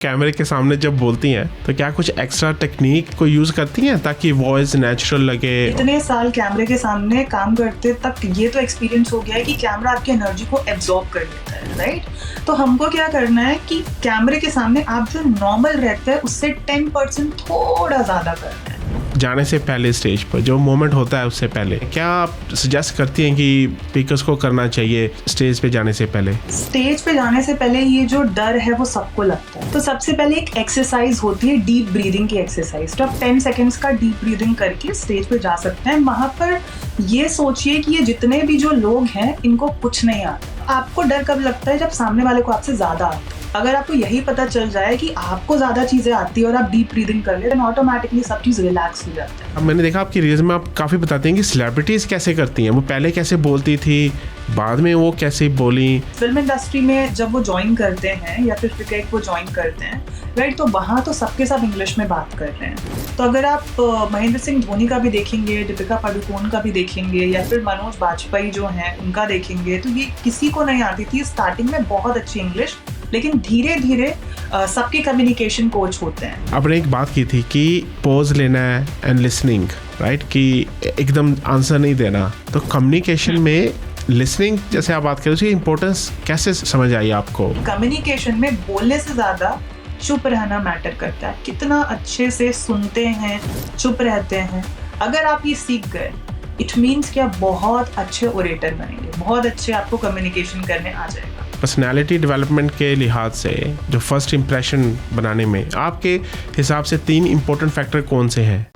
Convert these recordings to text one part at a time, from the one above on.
कैमरे के सामने जब बोलती हैं तो क्या कुछ एक्स्ट्रा टेक्निक को यूज करती हैं ताकि वॉइस नेचुरल लगे? इतने साल कैमरे के सामने काम करते तक ये तो एक्सपीरियंस हो गया है कि कैमरा आपकी एनर्जी को एब्जॉर्ब कर लेता है, राइट? तो हमको क्या करना है कि कैमरे के सामने आप जो नॉर्मल रहते हैं उससे 10% थोड़ा ज्यादा करना है। जाने से पहले स्टेज पर जो मोमेंट होता है उससे पहले क्या आप सजेस्ट करती हैं कि स्पीकर्स को करना चाहिए स्टेज पे जाने से पहले? स्टेज पे जाने से पहले ये जो डर है वो सबको लगता है। तो सबसे पहले एक एक्सरसाइज होती है डीप ब्रीदिंग की एक्सरसाइज। तो आप 10 सेकेंड्स का डीप ब्रीदिंग करके स्टेज पे जा सकते हैं। वहां पर ये सोचिए कि ये जितने भी जो लोग हैं इनको कुछ नहीं आता। आपको डर कब लगता है? जब सामने वाले को आपसे ज्यादा आता है। अगर आपको यही पता चल जाए कि आपको ज्यादा चीजें आती है और आप डीप ब्रीदिंग कर ले तो ऑटोमेटिकली सब चीज रिलैक्स हो जाता है। अब मैंने देखा आपकी रील्स में आप काफ़ी बताते हैं कि सेलिब्रिटीज़ कैसे करती हैं, वो पहले कैसे बोलती थी, बाद में वो कैसे बोली। फिल्म इंडस्ट्री में जब वो ज्वाइन करते हैं या फिर क्रिकेट को ज्वाइन करते हैं, राइट, तो वहाँ तो सबके सब इंग्लिश में बात कर रहे हैं। तो अगर आप महेंद्र सिंह धोनी का भी देखेंगे, दीपिका पादुकोण का भी देखेंगे या फिर मनोज बाजपेयी जो हैं उनका देखेंगे, तो ये किसी को नहीं आती थी स्टार्टिंग में बहुत अच्छी इंग्लिश, लेकिन धीरे धीरे सबके कम्युनिकेशन कोच होते हैं। आपने एक बात की थी कि पॉज लेना है एंड लिसनिंग, राइट, कि एकदम आंसर नहीं देना। तो कम्युनिकेशन में लिसनिंग जैसे आप बात करें उसकी इंपॉर्टेंस कैसे समझ आई आपको? कम्युनिकेशन में बोलने से ज्यादा चुप रहना मैटर करता है। कितना अच्छे से सुनते हैं, चुप रहते हैं। अगर आप ये सीख गए इट मीन्स कि आप बहुत अच्छे ओरेटर बनेंगे, बहुत अच्छे आपको कम्युनिकेशन करने आ जाएगा। पर्सनैलिटी डेवलपमेंट के लिहाज से जो फर्स्ट इम्प्रेशन बनाने में आपके हिसाब से 3 इम्पोर्टेंट फैक्टर कौन से हैं?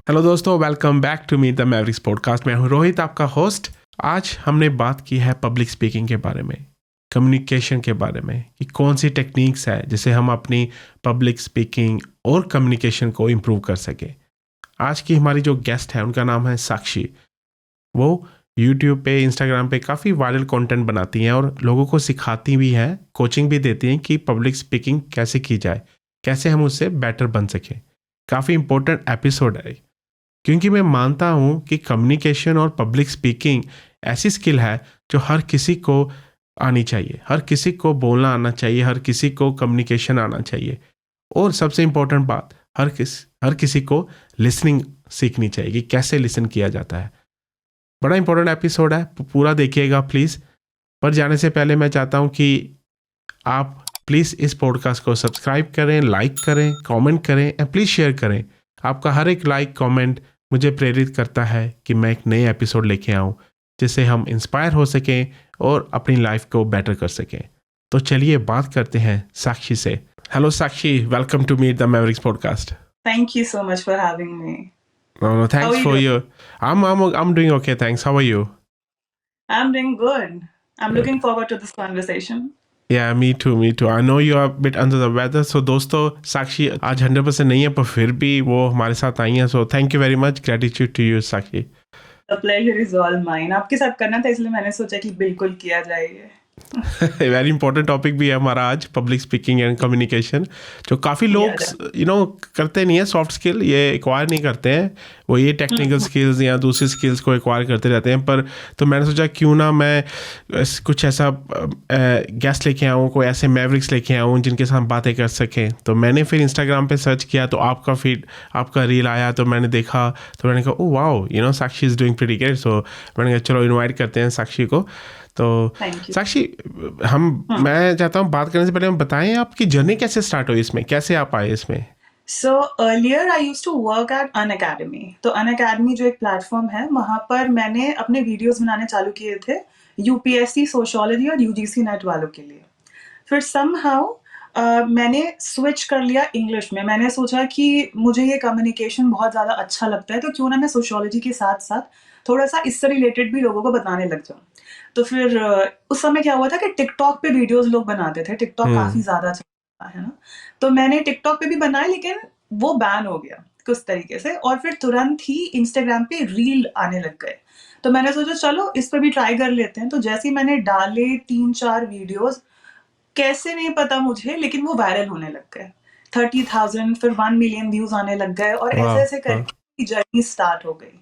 हेलो दोस्तों, welcome back to meet the Mavericks podcast. मैं हूं रोहित, आपका होस्ट। आज हमने बात की है पब्लिक स्पीकिंग के बारे में, कम्युनिकेशन के बारे में, कि कौन सी टेक्निक्स है जिससे हम अपनी पब्लिक स्पीकिंग और कम्युनिकेशन को इम्प्रूव कर सकें। आज की हमारी जो गेस्ट है उनका नाम है साक्षी। वो यूट्यूब पे, इंस्टाग्राम पे काफ़ी वायरल कंटेंट बनाती हैं और लोगों को सिखाती भी हैं, कोचिंग भी देती हैं कि पब्लिक स्पीकिंग कैसे की जाए, कैसे हम उससे बेटर बन सकें। काफ़ी इम्पोर्टेंट एपिसोड है क्योंकि मैं मानता हूँ कि कम्युनिकेशन और पब्लिक स्पीकिंग ऐसी स्किल है जो हर किसी को आनी चाहिए, हर किसी को बोलना आना चाहिए, हर किसी को कम्युनिकेशन आना चाहिए। और सबसे इम्पोर्टेंट बात, हर किसी को लिसनिंग सीखनी चाहिए कि कैसे लिसन किया जाता है। बड़ा इम्पोर्टेंट एपिसोड है, पूरा देखिएगा प्लीज़। पर जाने से पहले मैं चाहता हूँ कि आप प्लीज़ इस पॉडकास्ट को सब्सक्राइब करें, लाइक करें, कमेंट करें एंड प्लीज़ शेयर करें। आपका हर एक लाइक कमेंट मुझे प्रेरित करता है कि मैं एक नए एपिसोड लेके आऊँ जिससे हम इंस्पायर हो सकें और अपनी लाइफ को बेटर कर सकें। तो चलिए बात करते हैं साक्षी से। Hello Sakshi, welcome to meet the Mavericks podcast. Thank you so much for having me. No, thanks How are you for doing? you. I'm doing okay, thanks. How are you? I'm doing good. I'm Good. looking forward to this conversation. Yeah, me too. I know you are a bit under the weather. So दोस्तों, साक्षी आज 100% नहीं है पर फिर भी वो हमारे साथ आई हैं। So thank you very much. Gratitude to you, Sakshi. The pleasure is all mine. आपके साथ करना था इसलिए मैंने सोचा कि बिल्कुल किया जाए ये। वेरी इंपॉर्टेंट टॉपिक भी है हमारा आज, पब्लिक स्पीकिंग एंड कम्युनिकेशन, जो काफ़ी लोग करते नहीं है, सॉफ्ट स्किल ये एक्वायर नहीं करते हैं, वो ये टेक्निकल स्किल्स या दूसरी स्किल्स को एक्वायर करते रहते हैं। पर तो मैंने सोचा क्यों ना मैं कुछ ऐसा गेस्ट लेके आऊँ, कोई ऐसे मैवरिक्स लेके आऊँ जिनके साथ बातें कर सकें। तो मैंने फिर इंस्टाग्राम पे सर्च किया तो आपका रील आया, तो मैंने देखा, तो मैंने कहा oh wow, Sakshi is doing pretty great. So मैंने कहा चलो इन्वाइट करते हैं साक्षी को। तो साक्षी, मैं चाहता हूँ बात करने से पहले हम बताएं आपकी जर्नी कैसे स्टार्ट हुई इसमें, कैसे आप आए इसमें? So earlier I used to work at Unacademy. तो Unacademy जो एक प्लेटफॉर्म है, वहाँ पर मैंने अपने वीडियोस बनाने चालू किए थे यूपीएससी, सोशियोलॉजी और यूजीसी नेट वालों के लिए। फिर somehow मैंने स्विच कर लिया इंग्लिश में। मैंने सोचा कि मुझे ये कम्युनिकेशन बहुत ज़्यादा अच्छा लगता है, तो क्यों ना मैं सोशियोलॉजी के साथ साथ थोड़ा सा इससे रिलेटेड भी लोगों को बताने लग जाऊँ। तो फिर उस समय क्या हुआ था कि टिकटॉक पे वीडियोस लोग बनाते थे, टिकटॉक काफी ज्यादा चलता है ना, तो मैंने टिकटॉक पे भी बनाए, लेकिन वो बैन हो गया कुछ तरीके से, और फिर तुरंत ही इंस्टाग्राम पे रील आने लग गए। तो मैंने सोचा चलो इस पे भी ट्राई कर लेते हैं। तो जैसे ही मैंने डाले 3-4 वीडियोस, कैसे नहीं पता मुझे, लेकिन वो वायरल होने लग गए। 30,000 फिर 1 मिलियन व्यूज आने लग गए और ऐसे ऐसे करके जर्नी स्टार्ट हो गई।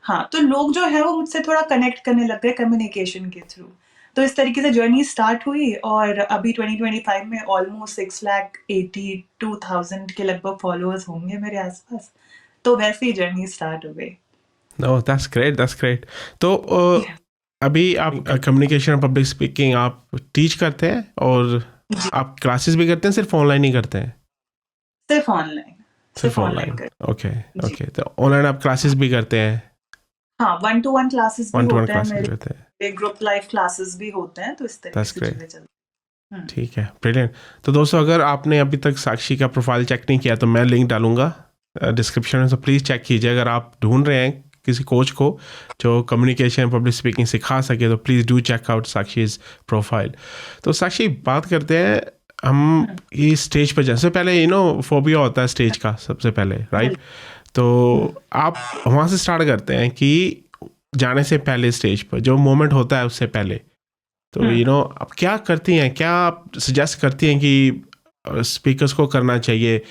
हाँ, तो लोग जो है वो मुझसे थोड़ा कनेक्ट करने लग गए कम्युनिकेशन के थ्रू। तो इस तरीके से जर्नी स्टार्ट हुई और अभी 2025 में ऑलमोस्ट 6,82,000 के लगभग फॉलोअर्स होंगे मेरे आसपास। तो वैसे ही जर्नी स्टार्ट हो गई। No, that's great, that's great. तो Yeah. अभी आप कम्युनिकेशन पब्लिक स्पीकिंग आप टीच करते हैं और जी, आप क्लासेस भी करते हैं, सिर्फ ऑनलाइन ही करते हैं? सिर्फ ऑनलाइन, सिर्फ सिर्फ ऑनलाइन ऑनलाइन। कर। ओके। जी, ओके, तो ऑनलाइन आप क्लासेस भी करते हैं? हाँ, 1-to-1 क्लासेस भी 1-to-1 होते हैं क्लासेस भी मेरे, होते हैं? ग्रुप लाइव क्लासेस भी होते हैं, तो इस तरीके दैट्स से ग्रेट। चीज़ें चलती हैं। ठीक है, ब्रिलियंट। तो दोस्तों, अगर आपने अभी तक साक्षी का प्रोफाइल चेक नहीं किया तो मैं लिंक डालूंगा डिस्क्रिप्शन में, तो प्लीज़ चेक कीजिए। अगर आप ढूंढ रहे हैं किसी कोच को जो कम्युनिकेशन पब्लिक स्पीकिंग सिखा सके तो please do check out Sakshi's profile. तो साक्षी, बात करते हैं हम हुँ, ये स्टेज पर जाने से पहले, फोबिया होता है स्टेज का सबसे पहले, राइट? तो हुँ, आप वहाँ से स्टार्ट करते हैं कि जाने से पहले स्टेज पर जो मोमेंट होता है उससे पहले, तो हुँ। आप क्या करती हैं, क्या आप सजेस्ट करती हैं कि स्पीकर्स को करना चाहिए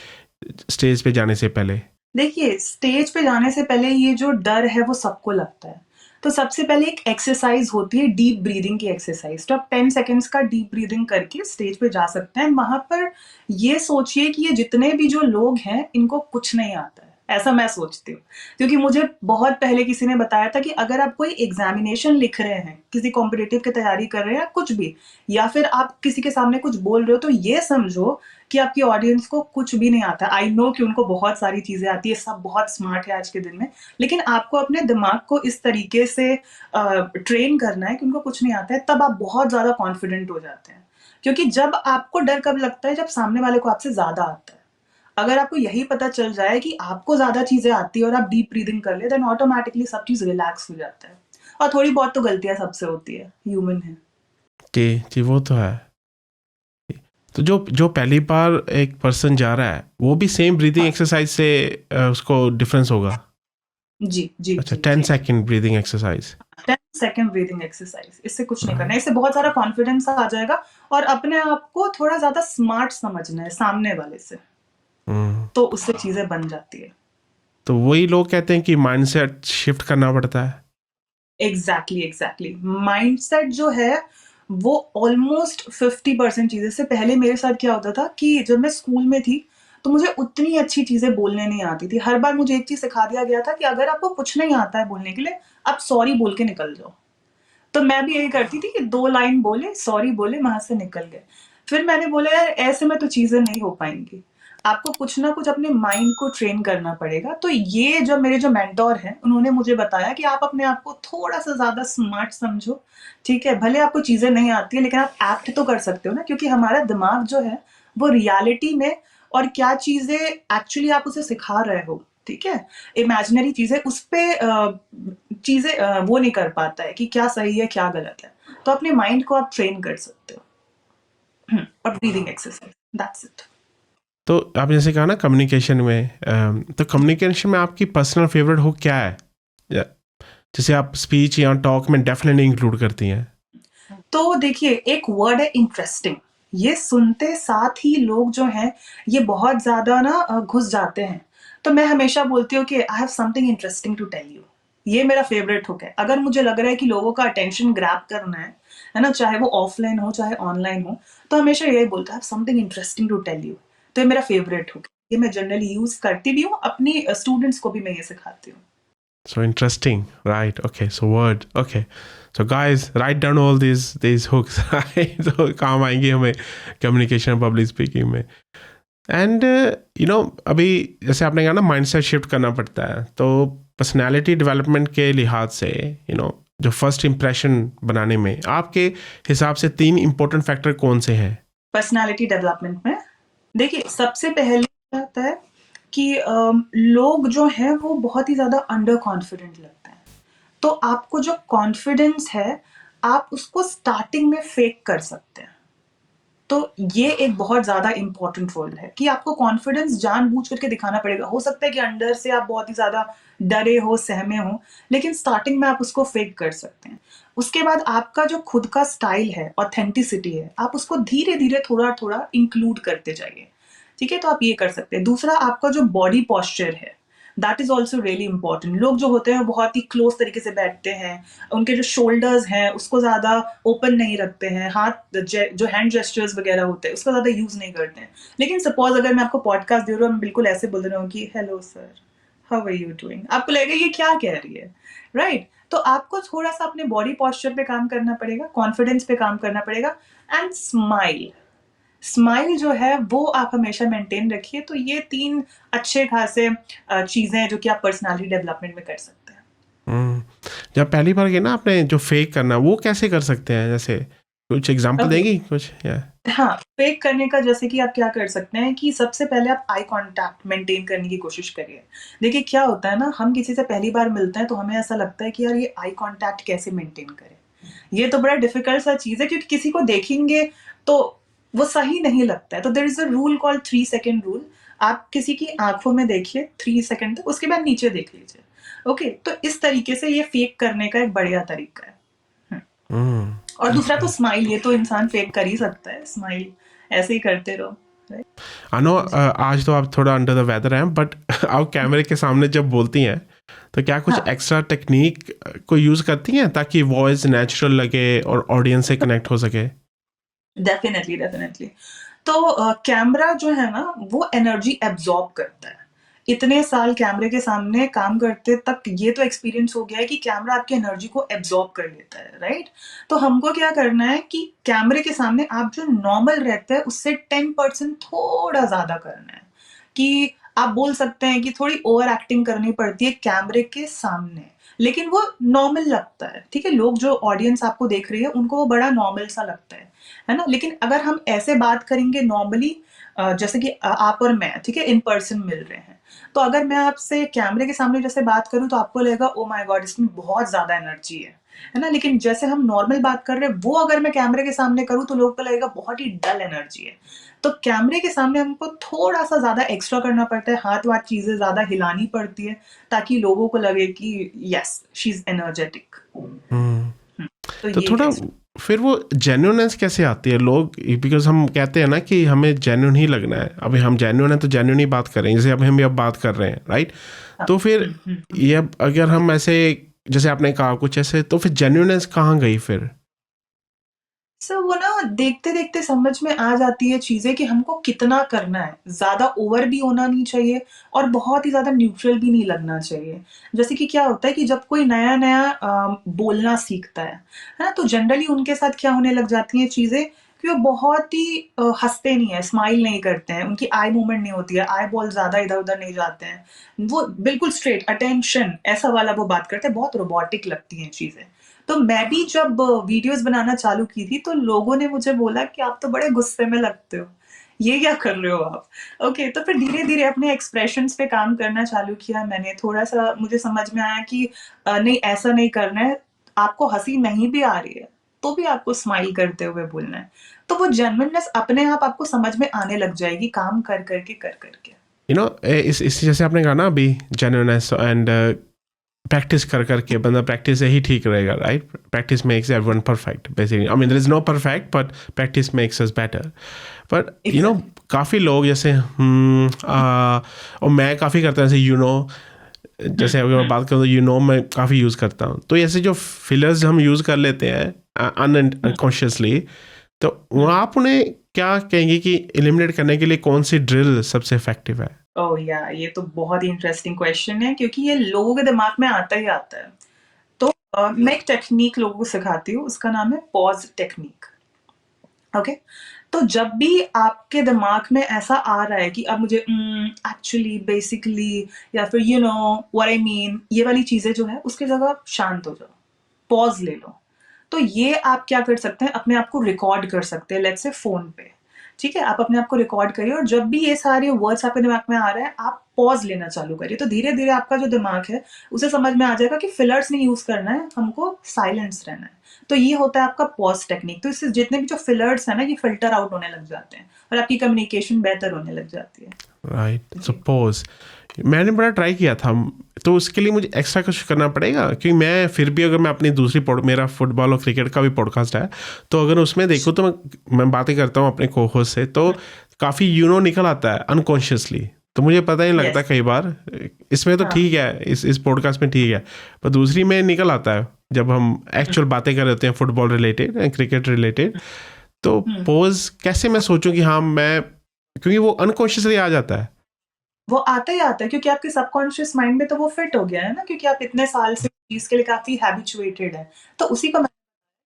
स्टेज पे जाने से पहले? देखिए, स्टेज पे जाने से पहले ये जो डर है वो सबको लगता है। तो सबसे पहले एक एक्सरसाइज़ होती है डीप ब्रीथिंग की एक्सरसाइज़। तो आप 10 सेकंड्स का डीप ब्रीथिंग करके स्टेज पे जा सकते हैं। वहाँ पर ये सोचिए कि ये जितने भी जो लोग हैं, इनको कुछ नहीं आता है। ऐसा मैं सोचती हूँ। क्योंकि मुझे बहुत पहले किसी ने बताया था कि अगर आप कोई एग्ज़ामिनेशन लिख रहे हैं, किसी कॉम्पिटिटिव की तैयारी कर रहे हैं या कुछ भी, या फिर आप किसी के सामने कुछ बोल रहे हो, तो ये समझो कि आपकी ऑडियंस को कुछ भी नहीं आता। आई नो कि उनको बहुत सारी चीज़ें आती है, सब बहुत स्मार्ट है आज के दिन में, लेकिन आपको अपने दिमाग को इस तरीके से ट्रेन करना है कि उनको कुछ नहीं आता है, तब आप बहुत ज़्यादा कॉन्फिडेंट हो जाते हैं। क्योंकि जब आपको डर कब लगता है, जब सामने वाले को आपसे ज़्यादा आता है। अगर आपको यही पता चल जाए कि आपको ज़्यादा चीज़ें आती हैं और आप डीप ब्रीथिंग कर लें, देन ऑटोमैटिकली सब चीज़ रिलैक्स हो जाता है। और थोड़ी बहुत तो गलतियाँ सबसे होती है, ह्यूमन है। जी, जी, वो तो है। तो जो जो पहली बार एक पर्सन जा रहा है वो भी सेम ब्रीदिंग हाँ, एक्सरसाइज से उसको डिफरेंस होगा? जी, जी, अच्छा, जी, 10 जी। Second breathing exercise. 10 second breathing exercise, इससे कुछ नहीं करना है, इससे बहुत सारा कॉन्फिडेंस आ जाएगा और अपने आप को थोड़ा ज़्यादा स्मार्ट समझना है सामने वाले से, हम्म। तो उससे चीज़ें बन जाती है। तो वही लोग कहते हैं कि माइंडसेट शिफ्ट करना पड़ता है। Exactly, exactly. माइंडसेट जो है, वो ऑलमोस्ट 50% चीज़ें से पहले मेरे साथ क्या होता था कि जब मैं स्कूल में थी, तो मुझे उतनी अच्छी चीज़ें बोलने नहीं आती थी। हर बार मुझे एक चीज़ सिखा दिया गया था कि अगर आपको कुछ नहीं आता है बोलने के लिए, आप सॉरी बोल के निकल जाओ। तो मैं भी यही करती थी कि 2 लाइन बोले, सॉरी बोले, वहाँ से निकल गए। फिर मैंने बोला यार ऐसे में तो चीज़ें नहीं हो पाएँगी। आपको कुछ ना कुछ अपने माइंड को ट्रेन करना पड़ेगा। तो ये जो मेरे जो मेंटर हैं, उन्होंने मुझे बताया कि आप अपने आप को थोड़ा-सा ज़्यादा स्मार्ट समझो, ठीक है? भले आपको चीज़ें नहीं आती हैं लेकिन आप एक्ट तो कर सकते हो ना, क्योंकि हमारा दिमाग जो है, वो रियलिटी में और क्या चीज़ें एक्चुअली आप उसे सिखा रहे हो, ठीक है? इमेजिनरी चीज़ें उस पे चीज़ें वो नहीं कर पाता है कि क्या सही है, क्या गलत है। तो अपने माइंड को आप ट्रेन कर सकते हो। और ब्रीथिंग एक्सरसाइज, दैट्स इट। तो आपने जैसे कहा ना कम्युनिकेशन में, तो कम्युनिकेशन में आपकी पर्सनल फेवरेट हुक क्या है? या जिसे आप स्पीच या टॉक में डेफिनेटली इंक्लूड करती हैं? तो देखिए, एक वर्ड है इंटरेस्टिंग। ये सुनते साथ ही लोग जो हैं, ये बहुत ज़्यादा ना घुस जाते हैं। तो मैं हमेशा बोलती हूँ कि I have something interesting to tell you. ये मेरा फेवरेट हुक है। अगर मुझे लग रहा है कि लोगों का अटेंशन ग्रैब करना है ना? चाहे वो ऑफलाइन हो, चाहे ऑनलाइन हो, तो हमेशा यही बोलता है, I have something interesting to tell you. तो ये मेरा फेवरेट हुक है। ये मैं जनरली यूज़ करती भी हूँ, अपनी स्टूडेंट्स को भी मैं ये सिखाती हूँ। So interesting, right? Okay, so word. Okay, so guys, write down all these hooks, right? तो काम आएंगे हमें कम्युनिकेशन पब्लिक स्पीकिंग में। एंड अभी जैसे आपने कहा ना माइंडसेट शिफ्ट करना पड़ता है, तो पर्सनालिटी डेवलपमेंट के लिहाज से जो फर्स्ट इम्प्रेशन बनाने में आपके हिसाब से 3 इम्पोर्टेंट फैक्टर कौन से हैं? पर्सनैलिटी डेवलपमेंट में देखिए, सबसे पहले क्या होता है कि लोग जो हैं वो बहुत ही ज़्यादा अंडर कॉन्फिडेंट लगते हैं। तो आपको जो कॉन्फिडेंस है, आप उसको स्टार्टिंग में फेक कर सकते हैं। तो ये एक बहुत ज़्यादा इम्पोर्टेंट रोल है कि आपको कॉन्फिडेंस जानबूझ करके दिखाना पड़ेगा। हो सकता है कि अंदर से आप बहुत ही ज़्यादा डरे हो, सहमे हो, लेकिन स्टार्टिंग में आप उसको फेक कर सकते हैं। उसके बाद आपका जो खुद का स्टाइल है, ऑथेंटिसिटी है, आप उसको धीरे-धीरे, थोड़ा-थोड़ा इंक्लूड करते जाइए। ठीक है? तो आप ये कर सकते हैं। दूसरा, आपका जो बॉडी पोस्चर है, that is also really important. लोग जो होते हैं वो बहुत ही क्लोज तरीके से बैठते हैं, उनके जो शोल्डर्स हैं उसको ज्यादा ओपन नहीं रखते हैं, हाथ जो हैंड जेस्चर्स वगैरह होते हैं उसका ज्यादा यूज नहीं करते हैं। लेकिन सपोज अगर मैं आपको पॉडकास्ट दे रहा हूँ, मैं बिल्कुल ऐसे बोल रहा हूँ कि hello sir, how are you doing, आपको लगेगा ये क्या कह रही है, राइट? तो आपको थोड़ा सा अपने बॉडी पोस्चर पे काम करना पड़ेगा, कॉन्फिडेंस पे काम करना पड़ेगा, एंड स्माइल। स्माइल जो है वो आप हमेशा मेंटेन रखिए। तो ये 3 अच्छे खासे चीजें हैं जो कि आप पर्सनालिटी डेवलपमेंट में कर सकते हैं। हम्म, जब पहली बार गए ना आपने जो फेक करना, वो कैसे कर सकते हैं? जैसे कुछ एग्जांपल ओके, देंगी कुछ या? हाँ, फेक करने का जैसे कि आप क्या कर सकते हैं कि सबसे पहले आप आई कांटेक्ट मेंटेन करने की कोशिश करिए। देखिए क्या होता है ना, हम किसी से पहली बार मिलते हैं तो हमें ऐसा लगता है कि यार ये आई कांटेक्ट कैसे मेंटेन करें। ये तो बड़ा डिफिकल्ट सा चीज़ है, क्योंकि किसी को देखेंगे तो वो सही नहीं लगता है। तो there is a rule called 3 second rule. आप किसी की आँखों में देखिए 3 सेकंड तक, उसके बाद नीचे देख लीजिए। ओके, तो इस तरीके से ये फेक करने का एक बढ़िया तरीका है। हुँ। हम्म, और दूसरा तो अच्छा। स्माइल, ये तो इंसान फेक कर ही सकता है, स्माइल ऐसे ही करते रहो, राइट? आई नो जी। आज तो आप थोड़ा अंडर द वेदर हैं, बट आप कैमरे के सामने जब बोलती हैं तो क्या कुछ हाँ, एक्स्ट्रा टेक्निक को यूज़ करती हैं ताकि वॉइस नेचुरल लगे और ऑडियंस से कनेक्ट हो सके? Definitely, definitely. तो कैमरा जो है ना वो एनर्जी एब्ज़ॉर्ब करता है। इतने साल कैमरे के सामने काम करते तक ये तो एक्सपीरियंस हो गया है कि कैमरा आपकी एनर्जी को एब्ज़ॉर्ब कर लेता है, राइट? तो हमको क्या करना है कि कैमरे के सामने आप जो नॉर्मल रहते हैं उससे 10% थोड़ा ज़्यादा करना है। कि आप बोल सकते हैं कि थोड़ी ओवर एक्टिंग करनी पड़ती है कैमरे के सामने, लेकिन वो नॉर्मल लगता है, ठीक है? लोग जो ऑडियंस आपको देख रही है उनको वो बड़ा नॉर्मल सा लगता है ना? लेकिन अगर हम ऐसे बात करेंगे नॉर्मली, जैसे कि आप और मैं, ठीक है, इन पर्सन मिल रहे हैं, तो अगर मैं आपसे कैमरे के सामने जैसे बात करूँ तो आपको लगेगा ओह माय गॉड, इसमें बहुत ज़्यादा एनर्जी है ना? लेकिन जैसे हम नॉर्मल बात कर रहे हैं वो अगर मैं कैमरे के सामने करूँ तो लोगों को लगेगा बहुत ही डल एनर्जी है। तो कैमरे के सामने हमको थोड़ा-सा ज़्यादा एक्स्ट्रा करना पड़ता है, हाथ-वाथ चीज़ें ज़्यादा हिलानी पड़ती है ताकि लोगों को लगे कि येस, शी इज़ एनर्जेटिक। हम्म, हुँ, तो तो ये थोड़ा कैसे? फिर वो जेन्युइननेस कैसे आती है? लोग बिकॉज हम कहते हैं ना कि हमें जेन्युइन ही लगना है, अभी हम जेन्युइन है तो जेन्युइन ही बात करें, जैसे अभी हम अब बात कर रहे हैं, राइट? हाँ, तो फिर हुँ। ये अगर हम ऐसे, जैसे आपने कहा कुछ ऐसे, तो फिर जेन्युइननेस कहाँ गई फिर? सर वो ना देखते-देखते समझ में आ जाती है चीज़ें कि हमको कितना करना है। ज़्यादा ओवर भी होना नहीं चाहिए और बहुत ही ज़्यादा न्यूट्रल भी नहीं लगना चाहिए। जैसे कि क्या होता है कि जब कोई नया-नया बोलना सीखता है ना? तो जनरली उनके साथ क्या होने लग जाती हैं चीज़ें कि वो बहुत ही हँसते नहीं हैं, स्माइल नहीं करते हैं, उनकी आई मूवमेंट नहीं होती है, आई बॉल ज़्यादा इधर-उधर नहीं जाते हैं। वो बिल्कुल स्ट्रेट अटेंशन ऐसा वाला वो बात करते हैं, बहुत रोबोटिक लगती हैं चीज़ें। तो मैं भी जब वीडियोज़ बनाना चालू की थी, तो लोगों ने मुझे बोला कि आप तो बड़े गुस्से में लगते हो। ये क्या कर रहे हो आप? ओके, तो फिर धीरे-धीरे अपने एक्सप्रेशंस पे काम करना चालू किया मैंने। थोड़ा-सा मुझे समझ में आया कि नहीं ऐसा नहीं करना है। आपको हँसी नहीं भी आ रही है, तो भी आपको स्माइल करते हुए बोलना है। तो वो जेन्युइननेस अपने आप आपको समझ में आने लग जाएगी काम कर के। यू नो, इस जैसे आपने कहा ना अभी, जेन्युइननेस एंड प्रैक्टिस कर करके बंदा प्रैक्टिस से ही ठीक रहेगा, right? Practice makes everyone perfect basically. I mean there is no perfect, but practice makes us better. But you know, exactly. काफ़ी लोग जैसे और मैं काफ़ी करता हूँ, जैसे हुँ, जैसे अगर मैं हुँ, बात करूँ तो मैं काफ़ी यूज़ करता हूँ। तो ऐसे जो फिलर्स हम यूज़ कर लेते हैं हुँ, अनकॉन्शियसली, तो वो हुँ। आप उन्हें क्या कहेंगे कि एलिमिनेट करने के लिए कौन सी ड्रिल सबसे इफेक्टिव है? ओह या ये तो बहुत ही इंटरेस्टिंग क्वेश्चन है, क्योंकि ये लोगों के दिमाग में आता ही आता है। तो मैं एक टेक्नीक लोगों को सिखाती हूँ, उसका नाम है पॉज़ टेक्नीक। ओके? तो जब भी आपके दिमाग में ऐसा आ रहा है कि अब मुझे एक्चुअली, बेसिकली या फिर you know what I mean, ये वाली चीज़ें जो है उसकी जगह आप शांत हो जाओ, पॉज़ ले लो। तो ये आप क्या कर सकते हैं, अपने आप को रिकॉर्ड कर सकते हैं, लेट्स से फ़ोन पे, ठीक है? आप अपने आप को रिकॉर्ड करिए और जब भी ये सारे वर्ड्स आपके दिमाग में आ रहे हैं, आप पॉज़ लेना चालू करिए। तो धीरे-धीरे आपका जो दिमाग है, उसे समझ में आ जाएगा कि फिलर्स नहीं यूज़ करना है, हमको साइलेंस रहना है। तो ये होता है आपका पॉज़ टेक्निक। तो इससे जितने भी जो फिलर्स हैं ना, ये फ़िल्टर आउट होने लग जाते हैं और आपकी कम्युनिकेशन बेहतर होने लग जाती है। राइट, जी। सपोज मैंने बड़ा ट्राई किया था, तो उसके लिए मुझे एक्स्ट्रा कुछ करना पड़ेगा? क्योंकि मैं फिर भी, अगर मैं अपनी दूसरी मेरा फुटबॉल और क्रिकेट का भी पॉडकास्ट है, तो अगर उसमें देखूँ तो मैं बातें करता हूँ अपने को होस्ट से, तो काफ़ी निकल आता है अनकॉन्शियसली। तो मुझे पता ही नहीं लगता यस। कई बार। इसमें तो हाँ। ठीक है, इस पॉडकास्ट में ठीक है, पर दूसरी में निकल आता है जब हम एक्चुअल बातें कर रहे होते हैं फुटबॉल रिलेटेड, क्रिकेट रिलेटेड, तो हम्म। पोज कैसे मैं सोचूं कि हाँ मैं, क्योंकि वो अनकॉन्शियसली आ जाता है। वो आता ही आता है क्योंकि आपके सबकॉन्शियस माइंड में तो वो फिट हो गया है ना, क्योंकि आप इतने साल से चीज के लिए काफी हैबिचुएटेड है। तो उसी को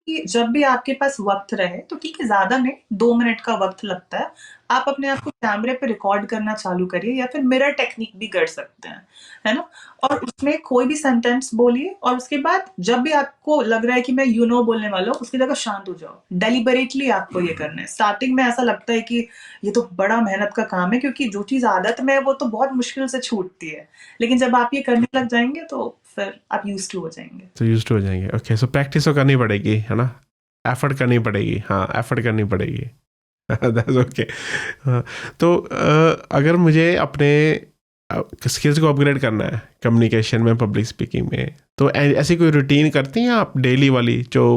कि जब भी आपके पास वक्त रहे, तो ठीक है, ज्यादा नहीं, 2 मिनट का वक्त लगता है, आप अपने आप को कैमरे पे रिकॉर्ड करना चालू करिए, या फिर मिरर टेक्निक भी कर सकते हैं, है ना। और उसमें कोई भी सेंटेंस बोलिए, और उसके बाद जब भी आपको लग रहा है कि मैं यू नो बोलने वाला हूँ, उसकी जगह शांत हो जाओ। डेलिबरेटली आपको ये करना है। स्टार्टिंग में ऐसा लगता है कि ये तो बड़ा मेहनत का काम है, क्योंकि जो चीज आदत में है वो तो बहुत मुश्किल से छूटती है, लेकिन जब आप ये करने लग जाएंगे तो फिर आप यूज टू हो जाएंगे। तो यूज्ड हो जाएंगे। ओके, सो प्रैक्टिस तो करनी पड़ेगी, है ना, एफर्ट करनी पड़ेगी, हाँ एफर्ट करनी पड़ेगी। That's okay. तो अगर मुझे अपने स्किल्स को अपग्रेड करना है कम्युनिकेशन में, पब्लिक स्पीकिंग में, तो ऐसी कोई रूटीन करती हैं आप डेली वाली जो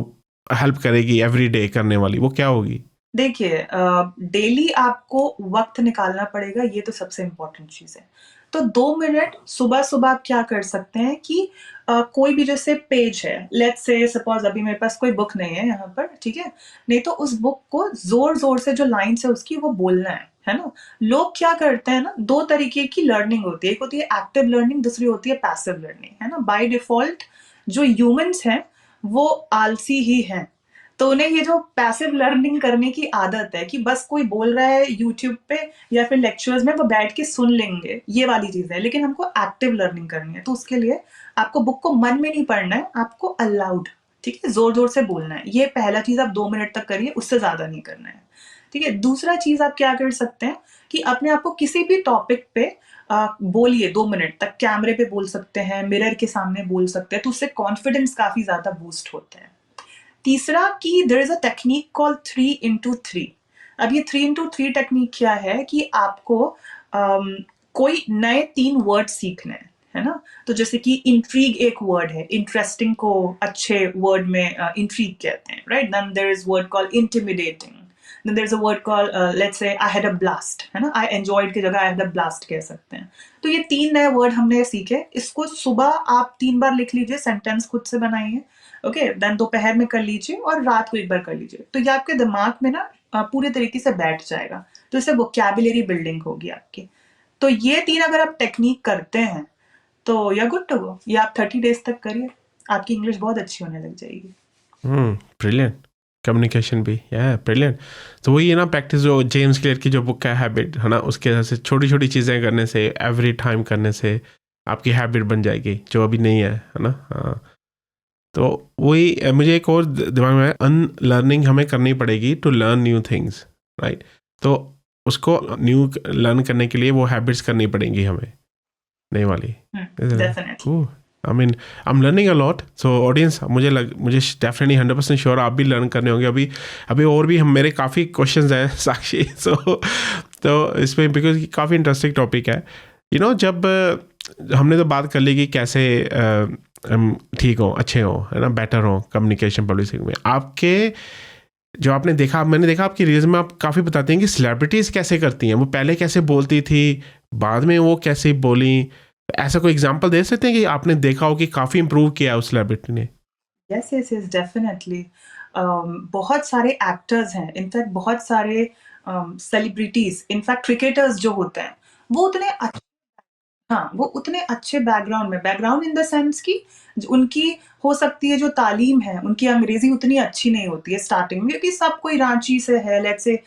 हेल्प करेगी एवरी डे करने वाली, वो क्या होगी? देखिए, डेली आपको वक्त निकालना पड़ेगा, ये तो सबसे इम्पोर्टेंट चीज है। तो 2 मिनट सुबह सुबह आप क्या कर सकते हैं कि कोई भी जैसे पेज है, लेट्स से सपोज अभी मेरे पास कोई बुक नहीं है यहाँ पर, ठीक है, नहीं तो उस बुक को जोर जोर से जो लाइन्स है उसकी वो बोलना है ना। लोग क्या करते हैं ना, 2 तरीके की लर्निंग होती है, एक होती है एक्टिव लर्निंग, दूसरी होती है पैसिव लर्निंग, है ना। बाय डिफॉल्ट जो ह्यूमंस हैं वो आलसी ही हैं, तो उन्हें ये जो पैसिव लर्निंग करने की आदत है कि बस कोई बोल रहा है यूट्यूब पे या फिर लेक्चर्स में, वो बैठ के सुन लेंगे, ये वाली चीज है। लेकिन हमको एक्टिव लर्निंग करनी है, तो उसके लिए आपको बुक को मन में नहीं पढ़ना है, आपको अलाउड, ठीक है, जोर जोर से बोलना है। ये पहला चीज, आप 2 मिनट तक करिए, उससे ज्यादा नहीं करना है, ठीक है। दूसरा चीज आप क्या कर सकते हैं कि अपने आप को किसी भी टॉपिक पे बोलिए 2 मिनट तक, कैमरे पे बोल सकते हैं, मिरर के सामने बोल सकते हैं, तो उससे कॉन्फिडेंस काफी ज्यादा बूस्ट होता है। तीसरा कि there is a technique called 3x3। अब ये 3x3 टेक्निक क्या है कि आपको कोई नए 3 वर्ड सीखने हैं, है ना। तो जैसे कि इंट्रीग एक वर्ड है, इंटरेस्टिंग को अच्छे वर्ड में इंट्रीग कहते हैं, right. Then there is word called intimidating, then there's a word called let's say I had a blast, है ना। I enjoyed की जगह I had a blast कह सकते हैं। तो ये 3 नए वर्ड हमने सीखे, इसको सुबह आप 3 बार लिख लीजिए, सेंटेंस खुद से बनाइए, ओके। देन दोपहर में कर लीजिए और रात को 1 बार कर लीजिए, तो ये आपके दिमाग में ना पूरे तरीके से बैठ जाएगा, तो इससे वोकैबुलरी बिल्डिंग होगी आपकी। तो ये 3 अगर आप टेक्निक करते हैं तो you are good to go. ये आप 30 डेज तक करिए, आपकी इंग्लिश बहुत अच्छी होने लग जाएगी। ब्रिलियंट। कम्युनिकेशन भी, या ब्रिलियंट। तो वही है ना, प्रैक्टिस, जो जेम्स क्लियर की जो बुक है हैबिट, है ना, उसके वजह से छोटी छोटी चीज़ें करने से, एवरी टाइम करने से आपकी हैबिट बन जाएगी, जो अभी नहीं है ना। हाँ, तो वही मुझे एक और दिमाग में, अनलर्निंग हमें करनी पड़ेगी to learn new things, right. तो उसको न्यू लर्न करने के लिए वो हैबिट्स करनी पड़ेंगी हमें, नई वाली। Definitely. I mean I am learning a lot. So audience, मुझे डेफिनेटली 100% श्योर आप भी लर्न करने होंगे। अभी और भी मेरे काफ़ी क्वेश्चंस हैं साक्षी। तो इसमें बिकॉज काफ़ी इंटरेस्टिंग टॉपिक है, जब हमने तो बात कर ली कि कैसे हम ठीक हो, अच्छे हो, है ना, बेटर हो कम्युनिकेशन पब्लिक में। आपके जो आपने देखा, मैंने देखा आपकी रील्स में आप काफ़ी बताते हैं कि सेलिब्रिटीज़ कैसे करती हैं, वो पहले कैसे बोलती थी, बाद में वो कैसे बोली। ऐसा कोई एग्जांपल दे सकते हैं कि आपने देखा हो कि काफ़ी इंप्रूव किया उस सेलिब्रिटी ने? Yes yes yes, definitely. बहुत सारे एक्टर्स हैं, इनफैक्ट बहुत सारे सेलिब्रिटीज, इनफैक्ट क्रिकेटर्स जो होते हैं, वो उतने अच्छे, हाँ, वो उतने अच्छे बैकग्राउंड में, बैकग्राउंड इन द सेंस कि उनकी हो सकती है जो तालीम है, उनकी अंग्रेजी उतनी अच्छी नहीं होती है स्टार्टिंग में, क्योंकि सब कोई रांची से है, लेट्स से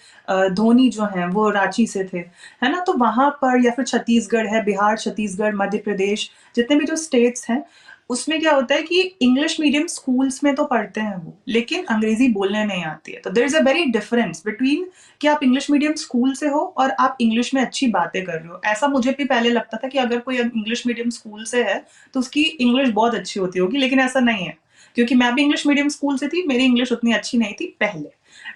धोनी जो हैं वो रांची से थे, है ना। तो वहां पर, या फिर छत्तीसगढ़ है, बिहार, छत्तीसगढ़, मध्य प्रदेश, जितने भी जो स्टेट्स हैं, उसमें क्या होता है कि इंग्लिश मीडियम स्कूल्स में तो पढ़ते हैं वो, लेकिन अंग्रेजी बोलने नहीं आती है। तो there is a very difference between कि आप इंग्लिश मीडियम स्कूल से हो और आप इंग्लिश में अच्छी बातें कर रहे हो। ऐसा मुझे भी पहले लगता था कि अगर कोई इंग्लिश मीडियम स्कूल से है तो उसकी इंग्लिश बहुत अच्छी होती होगी, लेकिन ऐसा नहीं है, क्योंकि मैं भी इंग्लिश मीडियम स्कूल से थी, मेरी इंग्लिश उतनी अच्छी नहीं थी पहले,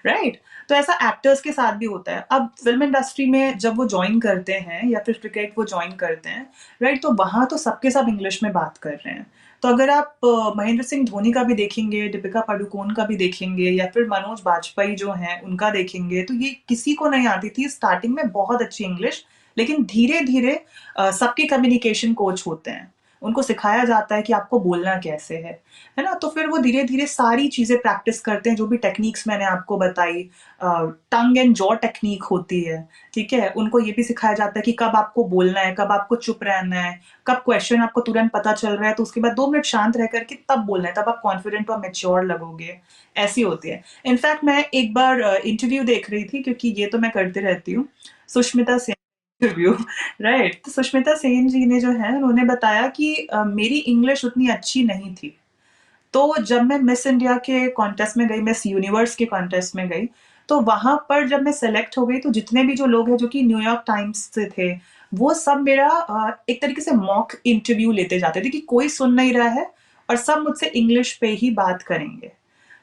राइट। तो ऐसा एक्टर्स के साथ भी होता है। अब फिल्म इंडस्ट्री में जब वो ज्वाइन करते हैं, या फिर क्रिकेट वो ज्वाइन करते हैं, राइट, तो वहां तो सबके सब इंग्लिश में बात कर रहे हैं। तो अगर आप महेंद्र सिंह धोनी का भी देखेंगे, दीपिका पादुकोण का भी देखेंगे, या फिर मनोज बाजपेयी जो हैं उनका देखेंगे, तो ये किसी को नहीं आती थी स्टार्टिंग में बहुत अच्छी इंग्लिश, लेकिन धीरे-धीरे सबके कम्युनिकेशन कोच होते हैं। उनको सिखाया जाता है कि आपको बोलना कैसे है ना? तो फिर वो धीरे-धीरे सारी चीज़ें प्रैक्टिस करते हैं, जो भी टेक्निक्स मैंने आपको बताई। टंग एंड जॉ टेक्निक होती है, ठीक है? उनको ये भी सिखाया जाता है कि कब आपको बोलना है, कब आपको चुप रहना है, कब क्वेश्चन आपको तुरंत पता चल रहा है, तो उसके बाद 2 मिनट शांत रह कर के तब बोलना है, तब आप कॉन्फिडेंट और मैच्योर लगोगे, ऐसी होती है। इनफैक्ट मैं एक बार इंटरव्यू देख रही थी, क्योंकि ये तो मैं करती रहती हूँ, सुष्मिता सेन इंटरव्यू, राइट? तो सुष्मिता सेन जी ने जो है, उन्होंने बताया कि मेरी इंग्लिश उतनी अच्छी नहीं थी। तो जब मैं मिस इंडिया के कॉन्टेस्ट में गई, मिस यूनिवर्स के कॉन्टेस्ट में गई, तो वहाँ पर जब मैं सेलेक्ट हो गई, तो जितने भी जो लोग हैं जो कि न्यूयॉर्क टाइम्स से थे, वो सब मेरा एक तरीके से मॉक इंटरव्यू लेते जाते थे कि कोई सुन नहीं रहा है और सब मुझसे इंग्लिश पे ही बात करेंगे।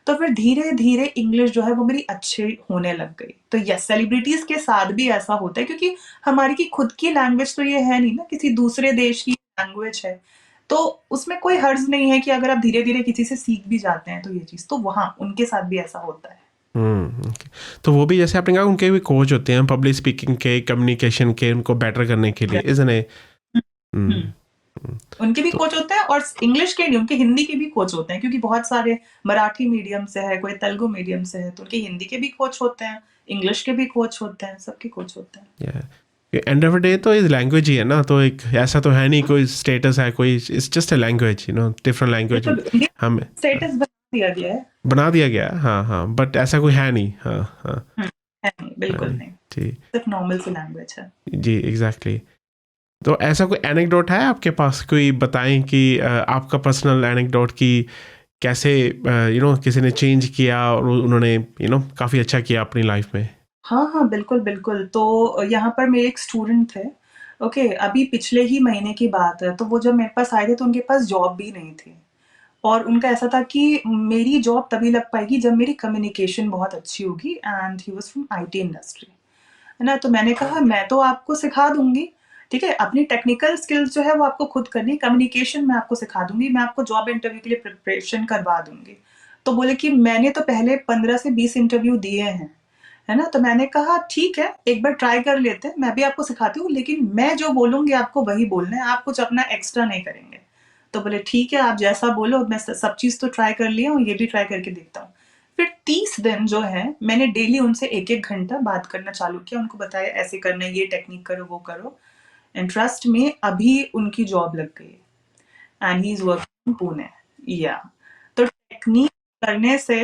तो फिर धीरे-धीरे इंग्लिश जो है वो मेरी अच्छी होने लग गई। तो यस, सेलिब्रिटीज़ के साथ भी ऐसा होता है, क्योंकि हमारी की खुद की लैंग्वेज तो ये है नहीं ना, किसी दूसरे देश की लैंग्वेज है। तो उसमें कोई हर्ज नहीं है कि अगर आप धीरे-धीरे किसी से सीख भी जाते हैं तो ये चीज़, तो वहाँ उनके साथ भी ऐसा होता है। okay. तो वो भी जैसे आपने कहा उनके भी कोच होते हैं पब्लिक स्पीकिंग के, कम्युनिकेशन के, उनको बेटर करने के लिए, इज़न्ट इट? हुँ। उनके भी तो कोच होते हैं और इंग्लिश के नहीं, उनके हिंदी के भी कोच होते हैं, क्योंकि बहुत सारे मराठी मीडियम से है, कोई तेलुगु मीडियम से है, तो उनके हिंदी के भी कोच होते हैं, इंग्लिश के भी कोच होते हैं, सबके कोच होते हैं। एंड ऑफ द डे तो इस लैंग्वेज ही है ना, तो एक ऐसा तो है नहीं कोई स्टेटस है, कोई it's just a language, different ये लैंग्वेज तो इंडिया हम स्टेटस बना दिया गया है। बना दिया गया है, हाँ हाँ, बट ऐसा कोई है नहीं, हाँ हाँ है नहीं, बिल्कुल नहीं। जी सिर्फ नॉर्मल सी लैंग्वेज है। जी एग्जैक्टली। तो ऐसा कोई एनेक्डोट है आपके पास, कोई बताएं कि आपका पर्सनल एनेक्डोट की कैसे किसी ने चेंज किया और उन्होंने काफ़ी अच्छा किया अपनी लाइफ में? हाँ, हाँ, बिल्कुल, बिल्कुल। तो यहाँ पर मेरे एक स्टूडेंट थे, ओके? अभी पिछले ही महीने की बात है, तो वो जब मेरे पास आए थे तो उनके पास जॉब भी नहीं थी। और उनका ऐसा था कि मेरी जॉब तभी लग पाएगी जब मेरी कम्युनिकेशन बहुत अच्छी होगी, and he was from IT industry, है ना? तो मैंने कहा मैं तो आपको सिखा दूँगी, ठीक है? अपनी टेक्निकल स्किल्स जो है वो आपको खुद करनी है, कम्युनिकेशन मैं आपको सिखा दूँगी, मैं आपको जॉब इंटरव्यू के लिए प्रिपरेशन करवा दूँगी। तो बोले कि मैंने तो पहले 15 से 20 इंटरव्यू दिए हैं, है ना? तो मैंने कहा ठीक है, एक बार ट्राई कर लेते हैं, मैं भी आपको सिखाती हूँ, लेकिन मैं जो बोलूँगी आपको वही बोलना है, आप कुछ अपना एक्स्ट्रा नहीं करेंगे। तो बोले ठीक है, आप जैसा बोलो, मैं सब चीज़ तो ट्राई कर लिया हूँ, ये भी ट्राई करके देखता हूँ। फिर 30 दिन जो है मैंने डेली उनसे 1-1 घंटा बात करना चालू किया, उनको बताया ऐसे करना है, ये टेक्निक करो, वो करो, एंड ट्रस्ट मी अभी उनकी जॉब लग गई है and he is working in Pune. या तो टेक्निक करने से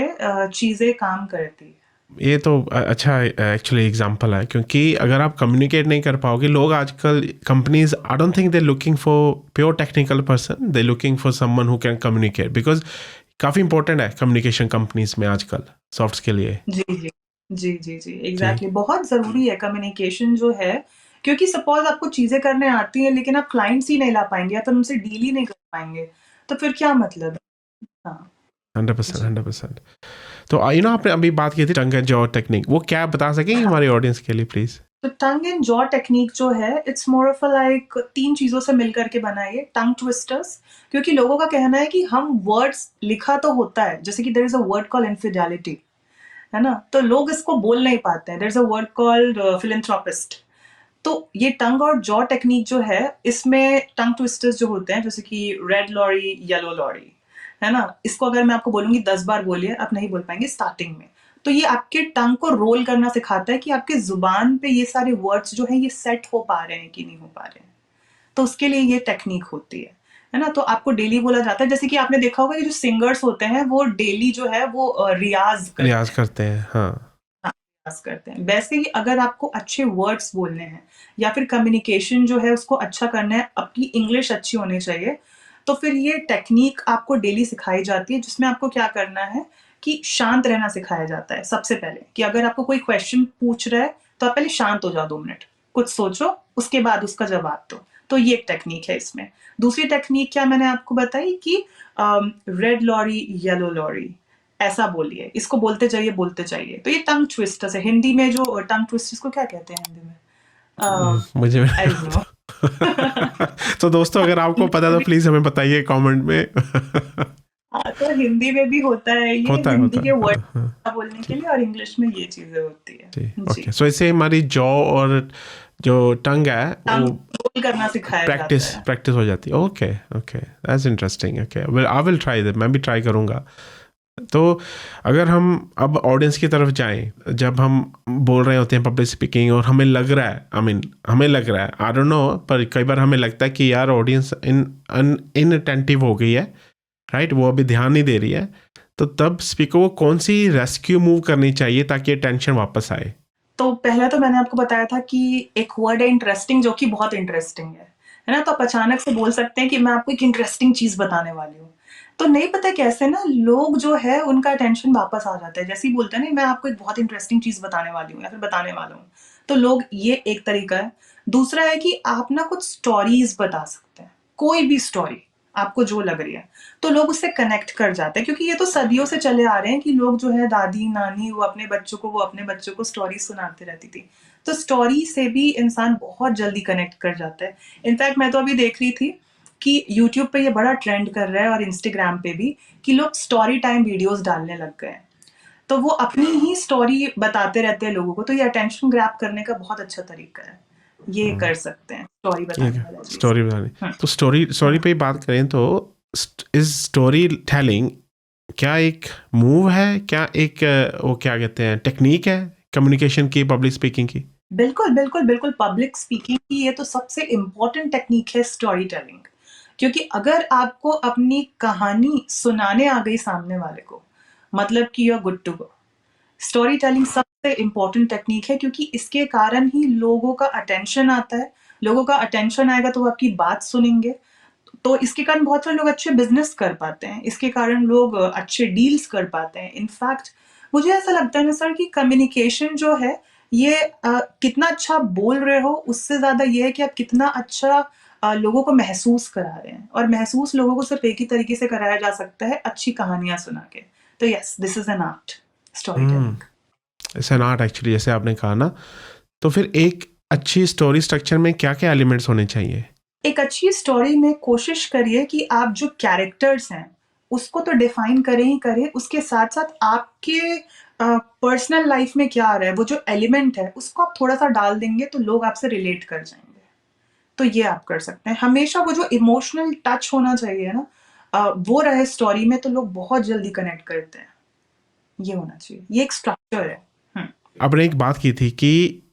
चीज़ें काम करती है। ये तो अच्छा एक्चुअली एग्जांपल है, क्योंकि अगर आप कम्युनिकेट नहीं कर पाओगे, लोग आजकल companies I don't think they looking for pure technical person, they looking for someone who can communicate, because काफ़ी इंपॉर्टेंट है कम्युनिकेशन कंपनीज में आजकल सॉफ्ट के लिए। जी, जी। जी, जी, जी, जी एग्ज़ैक्टली, बहुत ज़रूरी है कम्युनिकेशन जो है, क्योंकि सपोज़ आपको चीज़ें करने आती हैं, लेकिन आप क्लाइंट्स ही नहीं ला पाएँगे या फिर उनसे डील ही नहीं कर पाएँगे, तो फिर क्या मतलब है? हाँ, 100%, जी। 100%। तो आपने अभी बात की थी टंग एंड जॉ टेक्निक, वो क्या बता सकेंगे हाँ, हमारे ऑडियंस के लिए प्लीज? तो टंग एंड जॉ टेक्निक जो है, it's more of a like 3 चीज़ों से मिल कर के बना है ये, टंग ट्विस्टर्स, क्योंकि लोगों का कहना है कि हम वर्ड्स लिखा तो होता है, जैसे कि there is a word called infidelity, है ना? तो लोग इसको बोल नहीं पाते हैं, there is a word called philanthropist. तो ये टंग और जॉ टेक्निक जो है, इसमें टंग ट्विस्टर्स जो होते हैं, जैसे कि रेड लॉरी, येलो लॉरी, है ना? इसको अगर मैं आपको बोलूँगी 10 बार बोलिए, आप नहीं बोल पाएँगे स्टार्टिंग में। तो ये आपके टंग को रोल करना सिखाता है कि आपकी ज़ुबान पे ये सारे वर्ड्स जो हैं, ये सेट हो पा रहे हैं कि नहीं हो पा रहे हैं। तो उसके लिए ये टेक्निक होती है ना? तो आपको डेली बोला जाता है, जैसे कि आपने देखा होगा कि जो सिंगर्स होते हैं, वो डेली जो है वो रियाज़ करते रियाज हैं। करते हैं, हाँ। हाँ, प्रयास करते हैं। वैसे ही अगर आपको अच्छे वर्ड्स बोलने हैं या फिर कम्युनिकेशन जो है उसको अच्छा करना है, आपकी इंग्लिश अच्छी होनी चाहिए, तो फिर ये टेक्नीक आपको डेली सिखाई जाती है, जिसमें आपको क्या करना है कि शांत रहना सिखाया जाता है सबसे पहले, कि अगर आपको कोई क्वेश्चन पूछ रहा है, तो आप पहले शांत हो जाओ 2 मिनट, कुछ सोचो, उसके बाद उसका जवाब दो। तो ये एक टेक्नीक है इसमें। दूसरी टेक्नीक क्या मैंने आपको बताई कि रेड लॉरी, येलो लॉरी, ऐसा बोलिए, इसको बोलते जाइए। तो ये टंग ट्विस्टर्स है। हिंदी में जो टंग ट्विस्टर्स को क्या कहते हैं हिंदी में? मुझे भी आई नहीं डोंट नो। पता। तो दोस्तों अगर आपको पता है तो प्लीज हमें बताइए कमेंट में। हाँ, तो हिंदी में भी होता है ये, हिंदी होता के है, वर्ड हाँ हाँ बोलने के जी लिए, और इंग्लिश में ये चीज़ें होती है। जी। जी। ओके, सो इससे हमारी जॉ और जो टंग है टंग वो रोल करना सिखाया जाता है। प्रैक्टिस हो जाती है। Okay okay, that's interesting. Okay, well I will try that, मैं भी ट्राई करूँगा। तो अगर हम अब ऑडियंस की तरफ जाएं, जब हम बोल रहे होते हैं पब्लिक स्पीकिंग और हमें लग रहा है, हमें लग रहा है, आई डोंट नो, पर कई बार हमें लगता है कि यार ऑडियंस इनअटेंटिव हो गई है, राइट, वो अभी ध्यान नहीं दे रही है, तो तब स्पीकर को कौन सी रेस्क्यू मूव करनी चाहिए ताकि टेंशन वापस आए? तो पहला तो मैंने आपको बताया था कि एक वर्ड है इंटरेस्टिंग, जो कि बहुत इंटरेस्टिंग है ना? तो आप अचानक से बोल सकते हैं कि मैं आपको एक इंटरेस्टिंग चीज़ बताने वाली हूँ। तो नहीं पता कैसे ना लोग जो है उनका अटेंशन वापस आ जाता है। जैसे ही बोलते हैं ना मैं आपको एक बहुत इंटरेस्टिंग चीज़ बताने वाली हूँ या फिर बताने वाला हूँ। तो लोग, ये एक तरीका है। दूसरा है कि आप ना कुछ स्टोरीज़ बता सकते हैं। कोई भी स्टोरी आपको जो लग रही है, तो लोग उससे कनेक्ट कर जाते हैं, क्योंकि ये तो सदियों से चले आ रहे हैं कि लोग जो है दादी नानी वो अपने बच्चों को स्टोरी सुनाती रहती थी। तो स्टोरी से भी इंसान बहुत जल्दी कनेक्ट कर जाता है। इनफैक्ट मैं तो अभी देख रही थी कि यूट्यूब पे ये बड़ा ट्रेंड कर रहा है और इंस्टाग्राम पे भी, कि लोग स्टोरी टाइम वीडियोस डालने लग गए हैं। तो वो अपनी ही स्टोरी बताते रहते हैं लोगों को, तो ये अटेंशन ग्रैब करने का बहुत अच्छा तरीका है। ये कर सकते हैं स्टोरी बताने वाला चीज। स्टोरी बतानी, हम्म, तो स्टोरी पे ही बात करें तो इस स्टोरी टेलिंग क्या एक मूव है, क्या एक वो क्या कहते हैं टेक्निक है कम्युनिकेशन की, पब्लिक स्पीकिंग की? बिल्कुल बिल्कुल बिल्कुल, पब्लिक स्पीकिंग की ये तो सबसे इम्पोर्टेंट टेक्निक है, स्टोरी टेलिंग। क्योंकि अगर आपको अपनी कहानी सुनाने आ गई सामने वाले को, मतलब कि you are good to go. Story telling सबसे इम्पोर्टेंट टेक्निक है, क्योंकि इसके कारण ही लोगों का अटेंशन आता है। लोगों का अटेंशन आएगा तो वो आपकी बात सुनेंगे। तो इसके कारण बहुत सारे लोग अच्छे बिजनेस कर पाते हैं, इसके कारण लोग अच्छे डील्स कर पाते हैं। इनफैक्ट मुझे ऐसा लगता है ना सर कि कम्युनिकेशन जो है ये कितना अच्छा आप बोल रहे हो उससे ज्यादा ये है कि आप कितना अच्छा लोगों को महसूस करा रहे हैं, और महसूस लोगों को सिर्फ एक ही तरीके से कराया जा सकता है, अच्छी कहानियां सुना के। तो yes, this is an art, story telling. It's an art actually, जैसे आपने कहा ना। तो फिर एक अच्छी स्टोरी स्ट्रक्चर में क्या क्या एलिमेंट्स होने चाहिए? एक अच्छी स्टोरी में कोशिश करिए कि आप जो कैरेक्टर्स हैं उसको तो डिफाइन करें ही करें, उसके साथ साथ आपके पर्सनल लाइफ में क्या आ रहा है, वो जो एलिमेंट है उसको आप थोड़ा सा डाल देंगे तो लोग आपसे रिलेट कर जाएंगे। तो ये आप कर सकते हैं। हमेशा वो जो इमोशनल टच होना चाहिए ना, वो रहे स्टोरी में, तो लोग बहुत जल्दी कनेक्ट करते हैं। ये होना चाहिए, ये एक स्ट्रक्चर है। आपने एक बात की थी कि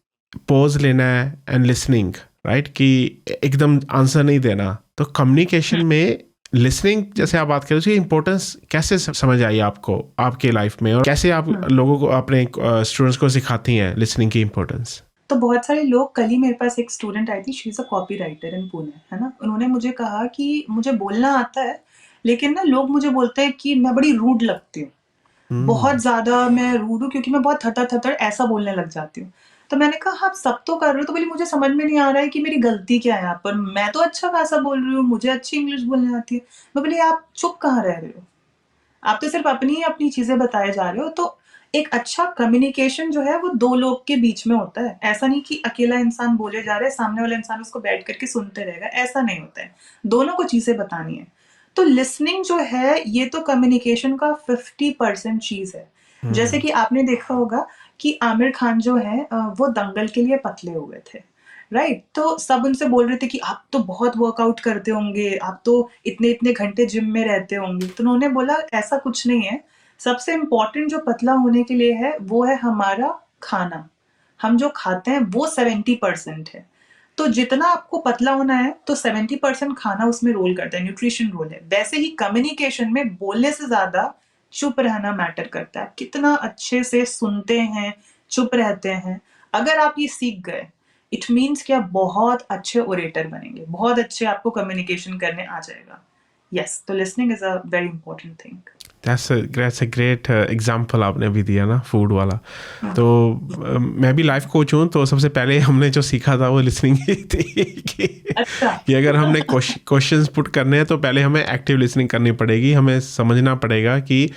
पॉज लेना है एंड लिसनिंग, राइट, कि एकदम आंसर नहीं देना। तो कम्युनिकेशन में लिसनिंग जैसे आप बात करें, उसकी इंपॉर्टेंस कैसे समझ आई आपको आपके लाइफ में, और कैसे आप लोगों को, अपने स्टूडेंट्स को सिखाती हैं लिसनिंग की इंपॉर्टेंस? तो बहुत सारे लोग, कल ही मेरे पास एक स्टूडेंट आई थी, she is a copy writer in Pune, है ना? उन्होंने मुझे कहा कि मुझे बोलना आता है, लेकिन ना लोग मुझे बोलते हैं कि मैं बड़ी रूड लगती हूँ। बहुत ज़्यादा मैं रूड हूँ, क्योंकि मैं बहुत थटर-थटर ऐसा बोलने लग जाती हूँ। तो मैंने कहा आप सब तो कर रहे हो, तो बोली मुझे समझ में नहीं आ रहा है कि मेरी गलती क्या है यहाँ पर? मैं तो अच्छा खासा बोल रही हूँ, मुझे अच्छी इंग्लिश बोलनी आती है। मैं बोली आप चुप कहाँ रह रहे हो? आप तो सिर्फ अपनी ही अपनी चीजें बताए जा रहे हो। तो एक अच्छा कम्युनिकेशन जो है वो दो लोग के बीच में होता है। ऐसा नहीं कि अकेला इंसान बोले जा रहा है, सामने वाला इंसान उसको बैठ करके सुनते रहेगा, ऐसा नहीं होता है। दोनों को चीजें बतानी है। तो लिसनिंग जो है ये तो कम्युनिकेशन का 50% चीज है। जैसे कि आपने देखा होगा कि आमिर खान जो है वो दंगल के लिए पतले हुए थे, राइट? तो सब उनसे बोल रहे थे कि आप तो बहुत वर्कआउट करते होंगे, आप तो इतने इतने घंटे जिम में रहते होंगे। तो उन्होंने बोला ऐसा कुछ नहीं है, सबसे इम्पोर्टेंट जो पतला होने के लिए है वो है हमारा खाना। हम जो खाते हैं वो 70% है। तो जितना आपको पतला होना है तो 70% खाना उसमें रोल करता है, न्यूट्रिशन रोल है। वैसे ही कम्युनिकेशन में बोलने से ज्यादा चुप रहना मैटर करता है। कितना अच्छे से सुनते हैं, चुप रहते हैं। अगर आप ये सीख गए, इट मीन्स कि आप बहुत अच्छे ओरेटर बनेंगे, बहुत अच्छे आपको कम्युनिकेशन करने आ जाएगा। यस, तो listening is a very important thing. That's a great example आपने अभी दिया ना, फूड वाला। तो मैं भी लाइफ कोच हूँ, तो सबसे पहले हमने जो सीखा था वो लिसनिंग ही थी अच्छा। कि अगर हमने क्वेश्चंस पुट करने हैं तो पहले हमें एक्टिव लिसनिंग करनी पड़ेगी। हमें समझना पड़ेगा कि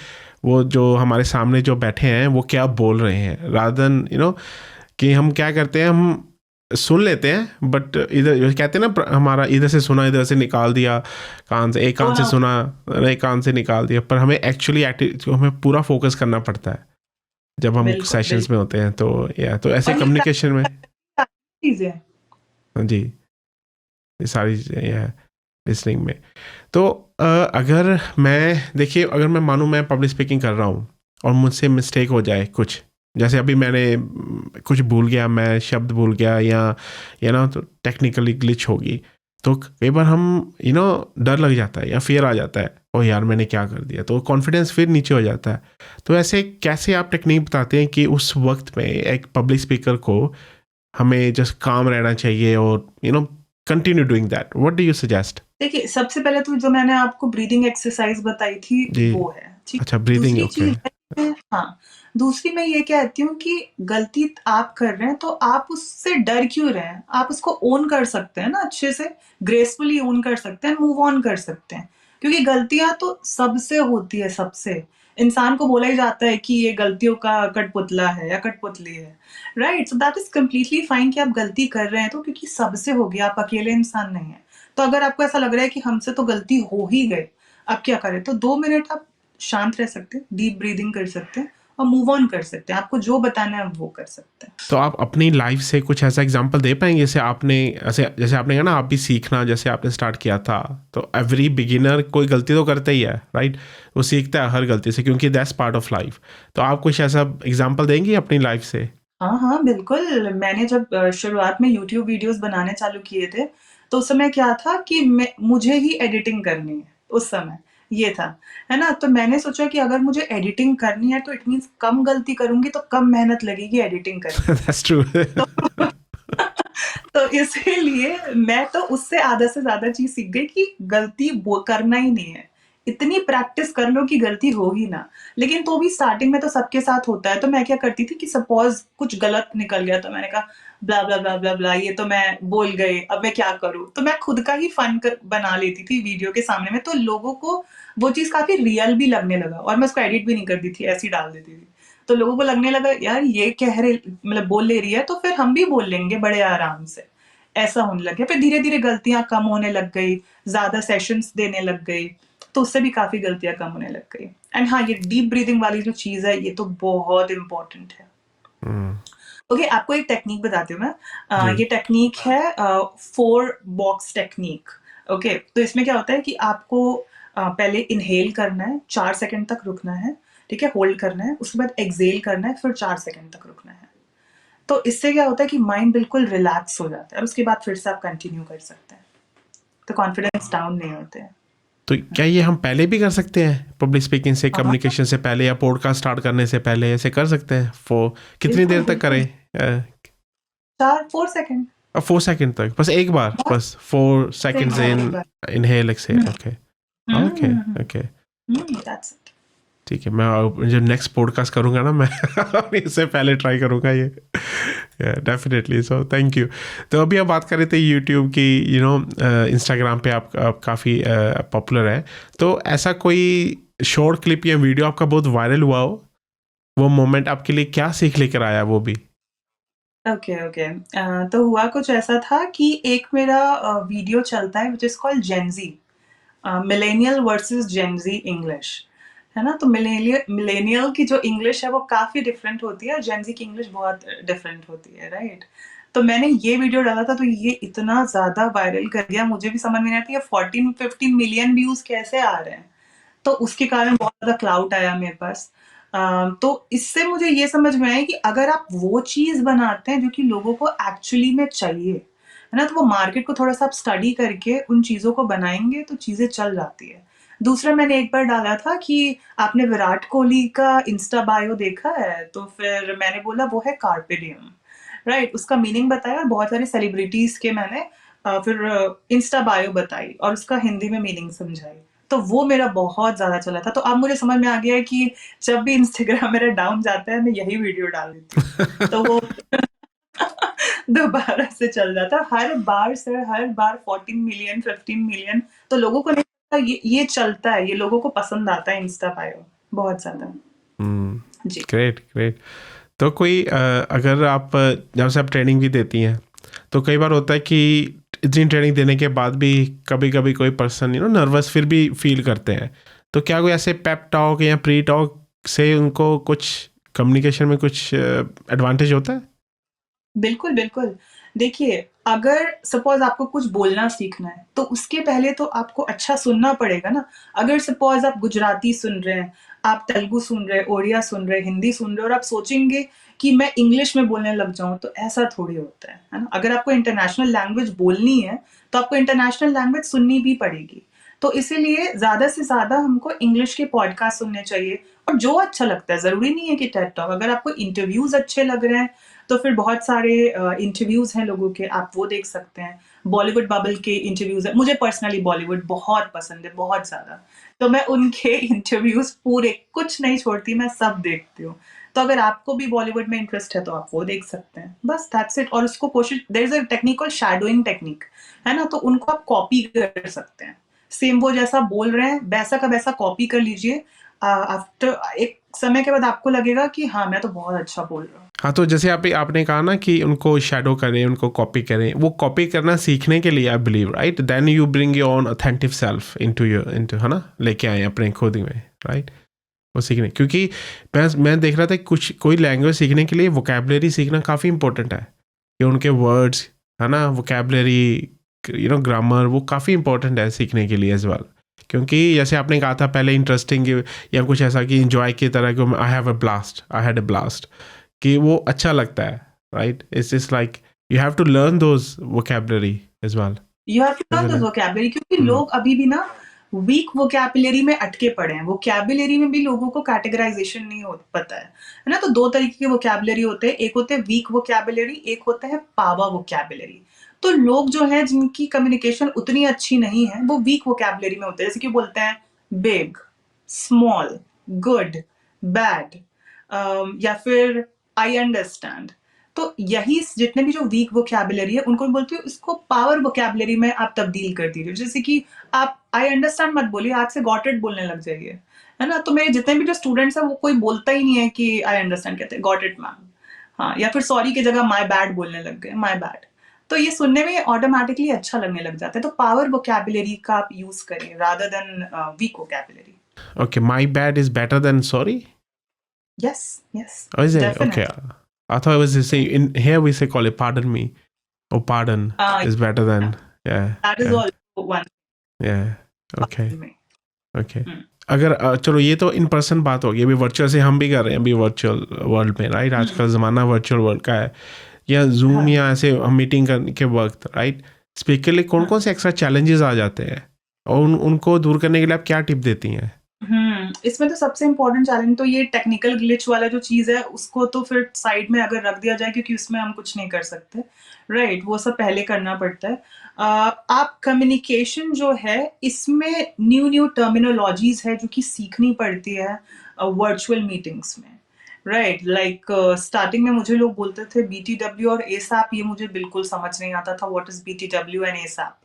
वो जो हमारे सामने जो बैठे हैं वो क्या बोल रहे हैं, रादर देन कि हम क्या करते हैं, हम सुन लेते हैं बट इधर कहते हैं ना, हमारा इधर से सुना इधर से निकाल दिया, कान से, एक कान से सुना एक कान से निकाल दिया। पर हमें एक्चुअली हमें पूरा फोकस करना पड़ता है जब हम बिल्कुल सेशंस बिल्कुल। में होते हैं। तो या तो ऐसे और ये कम्युनिकेशन में चीज है, जी, ये सारी चीज़ें ये है लिसनिंग में। तो अगर देखिए अगर मैं मानूँ मैं पब्लिक स्पीकिंग कर रहा हूँ और मुझसे मिस्टेक हो जाए कुछ, जैसे अभी मैंने कुछ भूल गया, मैं शब्द भूल गया या ना तो टेक्निकली ग्लिच होगी, तो कई बार हम डर लग जाता है या फियर आ जाता है, ओ यार मैंने क्या कर दिया, तो कॉन्फिडेंस फिर नीचे हो जाता है। तो ऐसे कैसे आप टेक्निक बताते हैं कि उस वक्त में एक पब्लिक स्पीकर को हमें जस्ट काम रहना चाहिए और continue doing that, what do you suggest? देखिए, सबसे पहले तो जो मैंने आपको ब्रीदिंग एक्सरसाइज बताई थी, जी। वो है, ठीक अच्छा, है? ब्रीदिंग, दूसरी ओके। चीज़ है हाँ, दूसरी मैं ये कहती हूँ कि गलती आप कर रहे हैं, तो आप उससे डर क्यों रहे हैं? आप उसको ओन कर सकते हैं ना अच्छे से, ग्रेसफुली ओन कर सकते हैं, मूव ऑन कर सकते हैं। क्योंकि गलतियाँ तो सबसे होती है, सबसे। इंसान को बोला ही जाता है कि ये गलतियों का कठपुतला है या कठपुतली है, right? So that is completely fine कि आप गलती कर रहे हैं तो, क्योंकि सबसे होगी, आप अकेले इंसान नहीं हैं। तो अगर आपको ऐसा लग रहा है कि हमसे तो गलती हो ही गई, अब क्या करें? तो 2 मिनट आप शांत रह सकते हैं, डीप ब्रीथिंग कर सकते हैं और मूव ऑन कर सकते हैं। आपको जो बताना है, आप वो कर सकते हैं। तो आप अपनी लाइफ से कुछ ऐसा एग्जांपल दे पाएंगे, जैसे आपने कहा ना, आप भी सीखना जैसे आपने स्टार्ट किया था, तो एवरी बिगिनर कोई गलती तो करता ही है, राइट? वो सीखता है हर गलती से, क्योंकि दैट्स पार्ट ऑफ लाइफ। तो आप कुछ ऐसा एग्जांपल देंगे अपनी लाइफ से? हाँ, हाँ, बिल्कुल। मैंने जब शुरुआत में यूट्यूब वीडियोज़ बनाने चालू किए थे, तो उस समय क्या था कि मुझे ही एडिटिंग करनी है, उस समय, ये था। है ना? तो मैंने सोचा कि अगर मुझे एडिटिंग करनी है, तो इट मीन्स कम गलती करूँगी, तो कम मेहनत लगेगी एडिटिंग करने में। That's true. तो तो इसीलिए मैं तो उससे आधा से ज़्यादा चीज़ सीख गई कि गलती वो करना ही नहीं है। इतनी प्रैक्टिस कर लो कि गलती हो ही ना। लेकिन तो भी स्टार्टिंग में तो सबके साथ होता है, तो मैं क्या करती थी कि सपोज़ कुछ गलत निकल गया, तो मैंने कहा ब्ला, ब्ला, ब्ला, ब्ला, ब्ला, ये तो मैं बोल गई, अब मैं क्या करूँ? तो मैं खुद का ही फन बना लेती थी वीडियो के सामने में, तो लोगों को वो चीज़ काफ़ी रियल भी लगने लगा और मैं उसको एडिट भी नहीं करती थी, ऐसे ही डाल देती थी। तो लोगों को लगने लगा यार ये कह रहे मतलब बोल ले रही है, तो फिर हम भी बोल लेंगे बड़े आराम से। ऐसा होने लग गया। फिर धीरे-धीरे गलतियाँ कम होने लग गई, ज़्यादा सेशंस देने लग गई, तो उससे भी काफ़ी गलतियाँ कम होने लग गई। एंड हाँ, ये डीप ब्रीथिंग वाली जो चीज़ है, ये तो बहुत इम्पोर्टेंट है। हम्म, ओके, आपको एक टेक्नीक बताती हूँ मैं। जी। ये टेक्नीक है 4 बॉक्स टेक्नीक। ओके, तो इसमें क्या होता है कि आपको पहले इन्हेल करना है, 4 सेकंड तक रुकना है, ठीक है? होल्ड करना है, उसके बाद एक्सहेल करना है, फिर 4 सेकंड तक रुकना है। तो इससे क्या होता है कि माइंड बिल्कुल रिलैक्स हो जाता है और उसके बाद फिर से आप कंटिन्यू कर सकते हैं। तो कॉन्फिडेंस डाउन नहीं होते हैं। तो क्या ये हम पहले भी कर सकते हैं, पब्लिक स्पीकिंग से, हाँ, कम्युनिकेशन से पहले या पॉडकास्ट स्टार्ट करने से पहले ऐसे कर सकते हैं? कितनी बिल्कुल, देर तक बिल्कुल। करें? 4 सेकंड। 4 सेकंड तक, बस एक बार, बस बस 4 सेकंड्स एक इन, बार। Inhale exhale, hmm, okay. Hmm, okay, hmm, hmm, okay. That's it. ठीक है, मैं जो नेक्स्ट पॉडकास्ट करूँगा ना, मैं इससे पहले ट्राई करूँगा ये। Definitely, so thank you. तो अभी आप बात कर रहे थे यूट्यूब की, इंस्टाग्राम पे आप काफ़ी पॉपुलर है, तो ऐसा कोई शॉर्ट क्लिप या वीडियो आपका बहुत वायरल हुआ हो, वो मोमेंट आपके लिए क्या सीख लेकर आया वो भी? Okay, okay. तो हुआ कुछ ऐसा था कि एक मेरा वीडियो चलता है which is called Gen Z, millennial versus Gen Z English, है ना? तो मिलेनियल की जो इंग्लिश है वो काफ़ी डिफरेंट होती है और जेन ज़ी की इंग्लिश बहुत डिफरेंट होती है, राइट? तो मैंने ये वीडियो डाला था तो ये इतना ज़्यादा वायरल कर गया, मुझे भी समझ में नहीं आता ये 14-15 मिलियन व्यूज़ कैसे आ रहे हैं? तो उसके कारण बहुत ज़्यादा क्लाउट आया मेरे पास। तो इससे मुझे ये समझ में आया कि अगर आप वो चीज़ बनाते हैं जो कि लोगों को एक्चुअली में चाहिए, है ना? तो वो मार्केट को थोड़ा-सा आप स्टडी करके उन चीज़ों को बनाएँगे तो चीज़ें चल जाती है। दूसरा मैंने एक बार डाला था कि आपने विराट कोहली का इंस्टा बायो देखा है? तो फिर मैंने बोला वो है कार्पे डिएम, राइट? उसका मीनिंग बताया और बहुत सारे सेलिब्रिटीज़ के मैंने फिर इंस्टा बायो बताई और उसका हिंदी में मीनिंग समझाई। तो वो मेरा बहुत ज़्यादा चला था। तो अब मुझे समझ में आ गया है कि जब भी इंस्टाग्राम मेरा डाउन जाता है, मैं यही वीडियो डाल देती हूँ। तो वो दोबारा से चल जाता है। हर बार सर, हर बार 14 मिलियन, 15 मिलियन तो लोगों को नहीं पता ये चलता है, ये लोगों को पसंद आता है इंस्टा बायो, बहुत ज़्यादा। जी। Great, great. तो कोई अगर आप जब से आप ट्रेनिंग भी देती हैं, तो कई बार होता है कि इतनी ट्रेनिंग देने के बाद भी कभी कभी कोई पर्सन नर्वस फिर भी फील करते हैं, तो क्या कोई ऐसे पेप टॉक या प्री टॉक से उनको कुछ कम्युनिकेशन में कुछ एडवांटेज होता है? बिल्कुल, बिल्कुल। देखिए, अगर सपोज़ आपको कुछ बोलना सीखना है, तो उसके पहले तो आपको अच्छा सुनना पड़ेगा ना। अगर सपोज़ आप गुजराती सुन रहे हैं, आप तेलुगु सुन रहे हैं, ओडिया सुन रहे हैं, हिंदी सुन रहे हैं और आप सोचेंगे कि मैं इंग्लिश में बोलने लग जाऊँ, तो ऐसा थोड़ी होता है ना? अगर आपको इंटरनेशनल लैंग्वेज बोलनी है, तो आपको इंटरनेशनल लैंग्वेज सुननी भी पड़ेगी। तो इसीलिए ज़्यादा से ज़्यादा हमको इंग्लिश के पॉडकास्ट सुनने चाहिए और जो अच्छा लगता है, ज़रूरी नहीं है कि टेड टॉक। अगर आपको इंटरव्यूज़ अच्छे लग रहे हैं, तो फिर बहुत सारे इंटरव्यूज़ हैं लोगों के, आप वो देख सकते हैं। बॉलीवुड बबल के इंटरव्यूज़ हैं। मुझे पर्सनली बॉलीवुड बहुत पसंद है, बहुत ज़्यादा। तो मैं उनके इंटरव्यूज़ पूरे कुछ नहीं छोड़ती, मैं सब देखती हूँ। तो अगर आपको भी बॉलीवुड में इंटरेस्ट है, तो आप वो देख सकते हैं। बस दैट्स इट। और उसको कोशिश there is a technique called shadowing technique, है ना? तो उनको आप कॉपी कर सकते हैं। सेम वो जैसा बोल रहे हैं, वैसा का वैसा कॉपी कर लीजिए। आफ्टर एक समय के बाद आपको लगेगा कि हाँ, मैं तो बहुत अच्छा बोल रहा हूँ। हाँ, तो जैसे आपने कहा ना कि उनको शैडो करें, उनको कॉपी करें, वो कॉपी करना सीखने के लिए I believe, right? Then you bring your own authentic self into, है ना? लेके आए अपने खुद में, राइट? वो सीखने, क्योंकि मैं देख रहा था कुछ कोई लैंग्वेज सीखने के लिए वोकैबुलरी सीखना काफ़ी इंपॉर्टेंट है, कि उनके वर्ड्स, है ना, वोकैबुलरी, ग्रामर, वो काफ़ी इंपॉर्टेंट है सीखने के लिए एज वेल। क्योंकि जैसे आपने कहा था पहले इंटरेस्टिंग या कुछ ऐसा कि इंजॉय की तरह कि आई हैड अ ब्लास्ट, कि वो अच्छा लगता है, right? It's just like you have to learn those vocabulary as well, you have to learn isn't this it? Vocabulary, क्योंकि लोग अभी भी ना वीक वोकैबुलरी में अटके पड़े हैं। वोकैबुलरी में भी लोगों को कैटेगराइजेशन नहीं हो पता है ना? तो दो तरीके के वोकैबुलरी होते हैं, एक होते हैं वीक वोकैबुलरी, एक होता है पावर वोकैबुलरी। तो लोग जो हैं जिनकी कम्युनिकेशन उतनी अच्छी नहीं है, वो वीक वोकैबुलरी में होते हैं। जैसे कि बोलते हैं बिग, स्मॉल, गुड, बैड, या फिर आई अंडरस्टैंड। तो यही जितने भी जो वीक वोकैबुलरी है, उनको बोलती हूँ इसको पावर वोकैबुलरी में आप तब्दील कर दीजिए। जैसे कि आप आई अंडरस्टैंड मत बोलिए, आज से गॉट इट बोलने लग जाइए, है ना? तो मेरे जितने भी जो स्टूडेंट्स हैं, वो कोई बोलता ही नहीं है कि आई अंडरस्टैंड, कहते हैं गॉट इट मैम। हाँ, या फिर सॉरी की जगह माय बैड बोलने लग गए, माय बैड। तो ये सुनने में ऑटोमेटिकली अच्छा लगने लग जाता है। तो पावर वोकैबुलरी का आप यूज करिए rather than weak vocabulary. Okay, my bad is better than sorry? Yes, yes, Oh, is it? Okay. Definitely. I thought it was the same. In here we say call it pardon me. Or pardon is better than, yeah, that is yeah, also one yeah. Okay, में। okay. अगर चलो ये तो in person बात होगी, अभी virtual से हम भी कर रहे हैं अभी वर्चुअल वर्ल्ड में, राइट? आजकल ज़माना वर्चुअल वर्ल्ड का है, या जूम हाँ। या ऐसे हम मीटिंग करने के वक्त, राइट? स्पीक के लिए कौन कौन से एक्स्ट्रा चैलेंजेस आ जाते हैं, और उनको दूर करने के लिए आप क्या टिप देती हैं? इसमें तो सबसे इम्पोर्टेंट चैलेंज तो ये टेक्निकल ग्लिच वाला जो चीज़ है, उसको तो फिर साइड में अगर रख दिया जाए, क्योंकि उसमें हम कुछ नहीं कर सकते, राइट? वो सब पहले करना पड़ता है। आप कम्युनिकेशन जो है, इसमें न्यू टर्मिनोलॉजीज़ है जो कि सीखनी पड़ती है वर्चुअल मीटिंग्स में, राइट? लाइक स्टार्टिंग में मुझे लोग बोलते थे बीटीडब्ल्यू और एसएपी, ये मुझे बिल्कुल समझ नहीं आता था, what is BTW and SAP?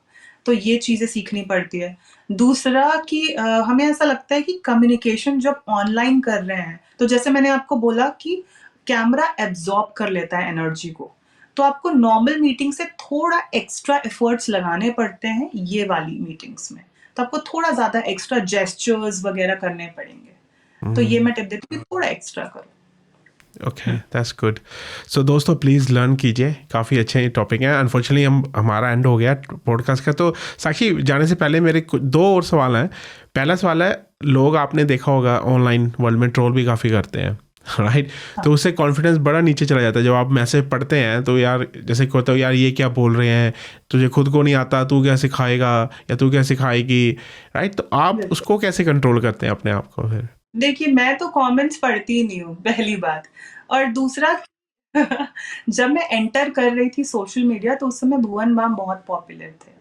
तो ये चीज़ें सीखनी पड़ती है। दूसरा कि हमें ऐसा लगता है कि कम्युनिकेशन जब ऑनलाइन कर रहे हैं, तो जैसे मैंने आपको बोला कि कैमरा एब्जॉर्ब कर लेता है एनर्जी को, तो आपको नॉर्मल मीटिंग से थोड़ा एक्स्ट्रा एफर्ट्स लगाने पड़ते हैं ये वाली मीटिंग्स में। तो आपको थोड़ा ज़्यादा एक्स्ट्रा जेस्चर्स वगैरह करने पड़ेंगे। तो ये मैं टिप देती हूँ कि थोड़ा एक्स्ट्रा करो। Okay, that's good. सो दोस्तों प्लीज़ लर्न कीजिए, काफ़ी अच्छे टॉपिक हैं। अनफॉर्चुनेटली हमारा एंड हो गया पॉडकास्ट का। तो साक्षी, जाने से पहले मेरे दो और सवाल हैं। पहला सवाल है, लोग आपने देखा होगा ऑनलाइन वर्ल्ड में ट्रोल भी काफ़ी करते हैं, राइट? तो उससे कॉन्फिडेंस बड़ा नीचे चला जाता है। जब आप मैसेज पढ़ते हैं तो यार जैसे कहते हो, यार ये क्या बोल रहे हैं, तुझे खुद को नहीं आता, तू क्या सिखाएगा या तू क्या सिखाएगी, राइट? तो आप उसको कैसे कंट्रोल करते हैं अपने आप को फिर? देखिए, मैं तो कमेंट्स पढ़ती ही नहीं हूँ, पहली बात। और दूसरा जब मैं एंटर कर रही थी सोशल मीडिया, तो उस समय भुवन बाम बहुत पॉपुलर थे,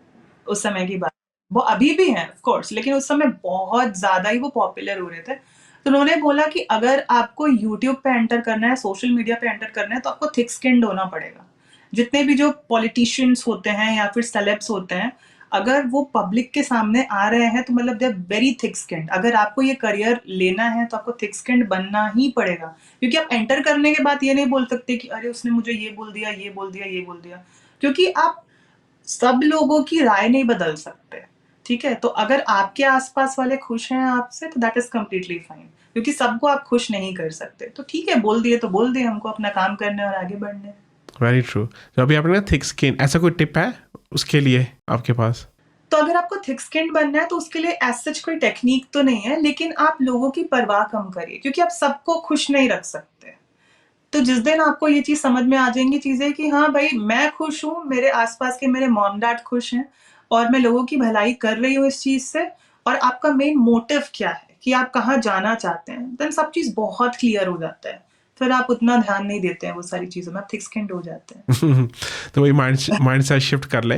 उस समय की बात। वो अभी भी हैं ऑफ कोर्स, लेकिन उस समय बहुत ज़्यादा ही वो पॉपुलर हो रहे थे। तो उन्होंने बोला कि अगर आपको यूट्यूब पे एंटर करना है, सोशल मीडिया पे एंटर करना है, तो आपको थिक स्किन्ड होना पड़ेगा। जितने भी जो पॉलिटिशियंस होते हैं या फिर सेलेब्स होते हैं, अगर वो पब्लिक के सामने आ रहे हैं, तो मतलब they are very thick skinned. अगर आपको ये करियर लेना है, तो आपको थिक स्किन्ड बनना ही पड़ेगा, क्योंकि आप एंटर करने के बाद ये नहीं बोल सकते कि अरे उसने मुझे ये बोल दिया, ये बोल दिया, ये बोल दिया, क्योंकि आप सब लोगों की राय नहीं बदल सकते, ठीक है? तो अगर आपके आसपास वाले खुश हैं आपसे, तो दैट इज कम्प्लीटली फाइन, क्योंकि सबको आप खुश नहीं कर सकते। तो ठीक है, बोल दिए तो बोल दिए, हमको अपना काम करना है और आगे बढ़ना है। Very true. तो अभी आपने थिक स्किन, ऐसा कोई टिप है उसके लिए आपके पास? तो अगर आपको थिक स्किन बनना है तो उसके लिए एज सच कोई टेक्निक तो नहीं है, लेकिन आप लोगों की परवाह कम करिए, क्योंकि आप सबको खुश नहीं रख सकते। तो जिस दिन आपको ये चीज़ समझ में आ जाएंगी चीज़ें कि हाँ भाई मैं खुश हूँ, मेरे आसपास के मेरे मॉम डैड खुश हैं और मैं लोगों की भलाई कर रही हूँ इस चीज़ से, और आपका मेन मोटिव क्या है कि आप कहाँ जाना चाहते हैं, देन सब चीज़ बहुत क्लियर हो जाता है। फिर आप उतना ध्यान नहीं देते हैं वो सारी चीज़ों में, आप थिक स्किन्ड हो जाते हैं। तो वही माइंड सेट शिफ्ट कर ले,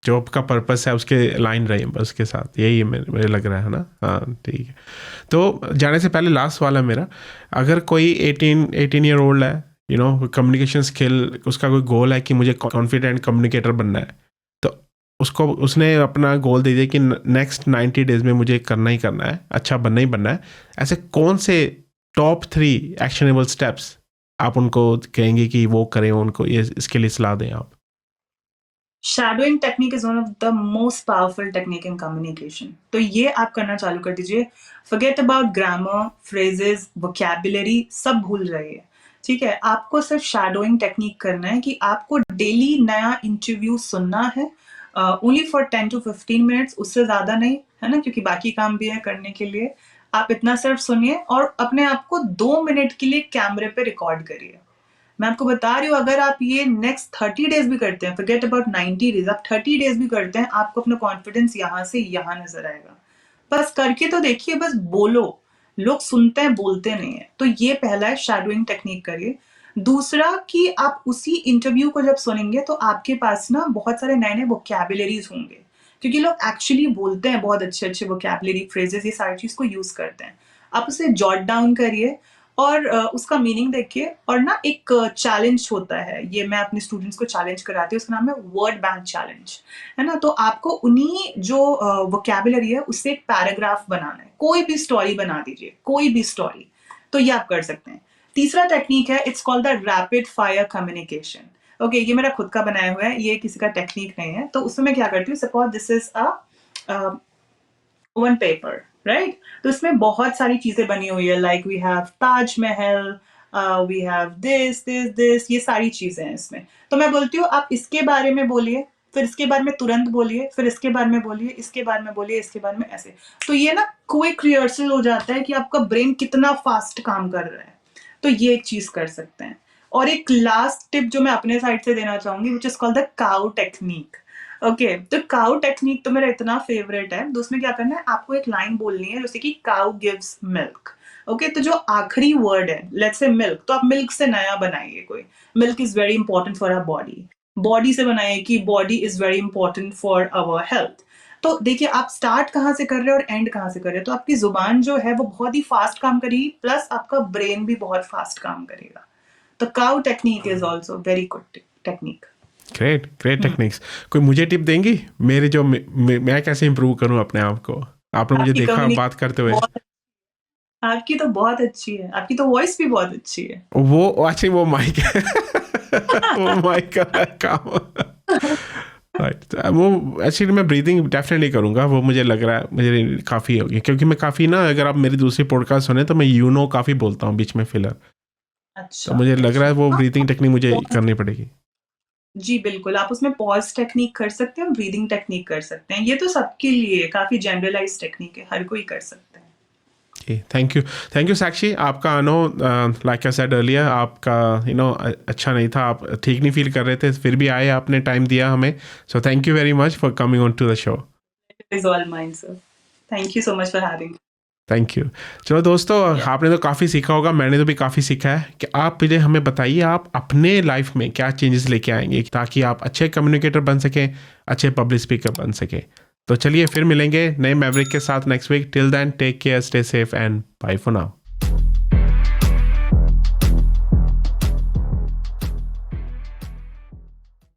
जो आपका पर्पस है उसके लाइन रहे बस उसके साथ, यही मेरे लग रहा है ना। हाँ ठीक है। तो जाने से पहले लास्ट वाला मेरा, अगर कोई 18 ईयर ओल्ड है, कम्युनिकेशन स्किल, उसका कोई गोल है कि मुझे कॉन्फिडेंट कम्युनिकेटर बनना है, तो उसने अपना गोल दे दिया कि नेक्स्ट 90 डेज में मुझे करना ही करना है, अच्छा बनना ही बनना है, ऐसे कौन से टॉप 3 एक्शनेबल स्टेप्स आप उनको कहेंगे कि वो करें, उनको ये इसके लिए सलाह दें आप? Shadowing technique is one of the most powerful technique in communication. तो ये आप करना चालू कर दीजिए। Forget about grammar, phrases, vocabulary, सब भूल जाइए। ठीक है, आपको सिर्फ शैडोइंग टेक्निक करना है कि आपको डेली नया इंटरव्यू सुनना है, ओनली फॉर 10 to 15 मिनट्स, उससे ज्यादा नहीं, है ना, क्योंकि बाकी काम भी है करने के लिए। आप इतना सिर्फ सुनिए और अपने आप को 2 मिनट के लिए कैमरे पे रिकॉर्ड करिए। मैं आपको बता रही हूँ, अगर आप ये नेक्स्ट 30 डेज भी करते हैं, फॉरगेट अबाउट 90 डेज, आप 30 डेज भी करते हैं, आपको अपना कॉन्फिडेंस यहाँ से यहाँ नजर आएगा। बस करके तो देखिए, बस बोलो, लोग सुनते हैं बोलते नहीं है। तो ये पहला है, शैडोइंग टेक्निक करिए। दूसरा कि आप उसी इंटरव्यू को जब सुनेंगे तो आपके पास ना बहुत सारे नए नए वोकैबुलरीज होंगे, क्योंकि लोग एक्चुअली बोलते हैं बहुत अच्छे अच्छे वोकैबुलरी, फ्रेजेस, ये सारी चीज को यूज करते हैं। आप उसे जॉट डाउन करिए और उसका मीनिंग देखिए। और ना एक चैलेंज होता है, ये मैं अपने स्टूडेंट्स को चैलेंज कराती हूँ, उसका नाम है वर्ड बैंक चैलेंज, है ना। तो आपको उन्हीं जो वोकैबुलरी है उससे एक पैराग्राफ बनाना है, कोई भी स्टोरी बना दीजिए, कोई भी स्टोरी। तो ये आप कर सकते हैं। तीसरा टेक्निक है, it's called the rapid fire communication. Okay, ये मेरा खुद का बनाया हुआ है, ये किसी का टेक्निक नहीं है। तो उसमें मैं क्या करती हूँ, suppose this is a one paper, right. तो इसमें बहुत सारी चीजें बनी हुई है, like we have Taj Mahal, we have this this this, ये सारी चीजें हैं इसमें। तो मैं बोलती हूँ आप इसके बारे में बोलिए, फिर इसके बारे में तुरंत बोलिए, फिर इसके बारे में बोलिए, इसके बारे में बोलिए, इसके बारे में, ऐसे। तो ये ना क्विक रिहर्सल हो जाता है कि आपका ब्रेन कितना फास्ट काम कर रहा है। तो ये एक चीज कर सकते हैं। और एक लास्ट टिप जो मैं अपने साइड से देना चाहूंगी, which is called the cow technique. Okay, तो काउ टेक्निक तो मेरा इतना फेवरेट है। तो उसमें क्या करना है, आपको एक लाइन बोलनी है, जैसे कि काउ गिव्स मिल्क। ओके, तो जो आखिरी वर्ड है, लेट्स से मिल्क, तो आप मिल्क से नया बनाइए कोई। Milk is very important for our body. Body से बनाइए कि body is very important for our health. तो देखिए, आप स्टार्ट कहाँ से कर रहे हैं और एंड कहाँ से कर रहे हैं। तो आपकी जुबान जो है वो बहुत ही फास्ट काम करेगी, प्लस आपका ब्रेन भी बहुत फास्ट काम करेगा। तो cow technique is also very good technique. Great techniques. कोई मुझे टिप देंगी मेरे जो मैं कैसे इंप्रूव करूं अपने आप को? आपने मुझे देखा बात करते हुए। आपकी तो बहुत अच्छी है, आपकी तो वॉइस भी बहुत अच्छी है। वो एक्चुअली वो माइक है वो माइक का काम। राइट, वो एक्चुअली मैं ब्रीदिंग डेफिनेटली करूँगा, वो मुझे लग रहा है मुझे काफ़ी होगी, क्योंकि मैं काफ़ी ना, अगर आप मेरी दूसरी पॉडकास्ट सुने तो मैं काफ़ी बोलता हूँ बीच में फिलर। अच्छा, तो मुझे लग रहा है वो ब्रीदिंग टेक्निक मुझे करनी पड़ेगी। जी बिल्कुल, आप उसमें पॉज टेक्निक कर सकते हैं, ब्रीदिंग टेक्निक कर सकते हैं। ये तो सबके लिए काफी जनरलाइज टेक्निक है, हर कोई कर सकता है। थैंक यू साक्षी। आपका लाइक आई सेड अर्लियर, आपका अच्छा नहीं था, आप ठीक नहीं फील कर रहे थे, फिर भी आए, आपने टाइम दिया हमें। So thank you very much for coming on to the show. It is all mine sir, thank you so much for having. Thank you. चलो दोस्तों, आपने तो काफ़ी सीखा होगा, मैंने तो भी काफ़ी सीखा है। कि आप मुझे हमें बताइए, आप अपने लाइफ में क्या चेंजेस लेके आएंगे ताकि आप अच्छे कम्युनिकेटर बन सकें, अच्छे पब्लिक स्पीकर बन सकें। तो चलिए फिर मिलेंगे नए मैवरिक के साथ next week. Till then take care, stay safe and bye for now.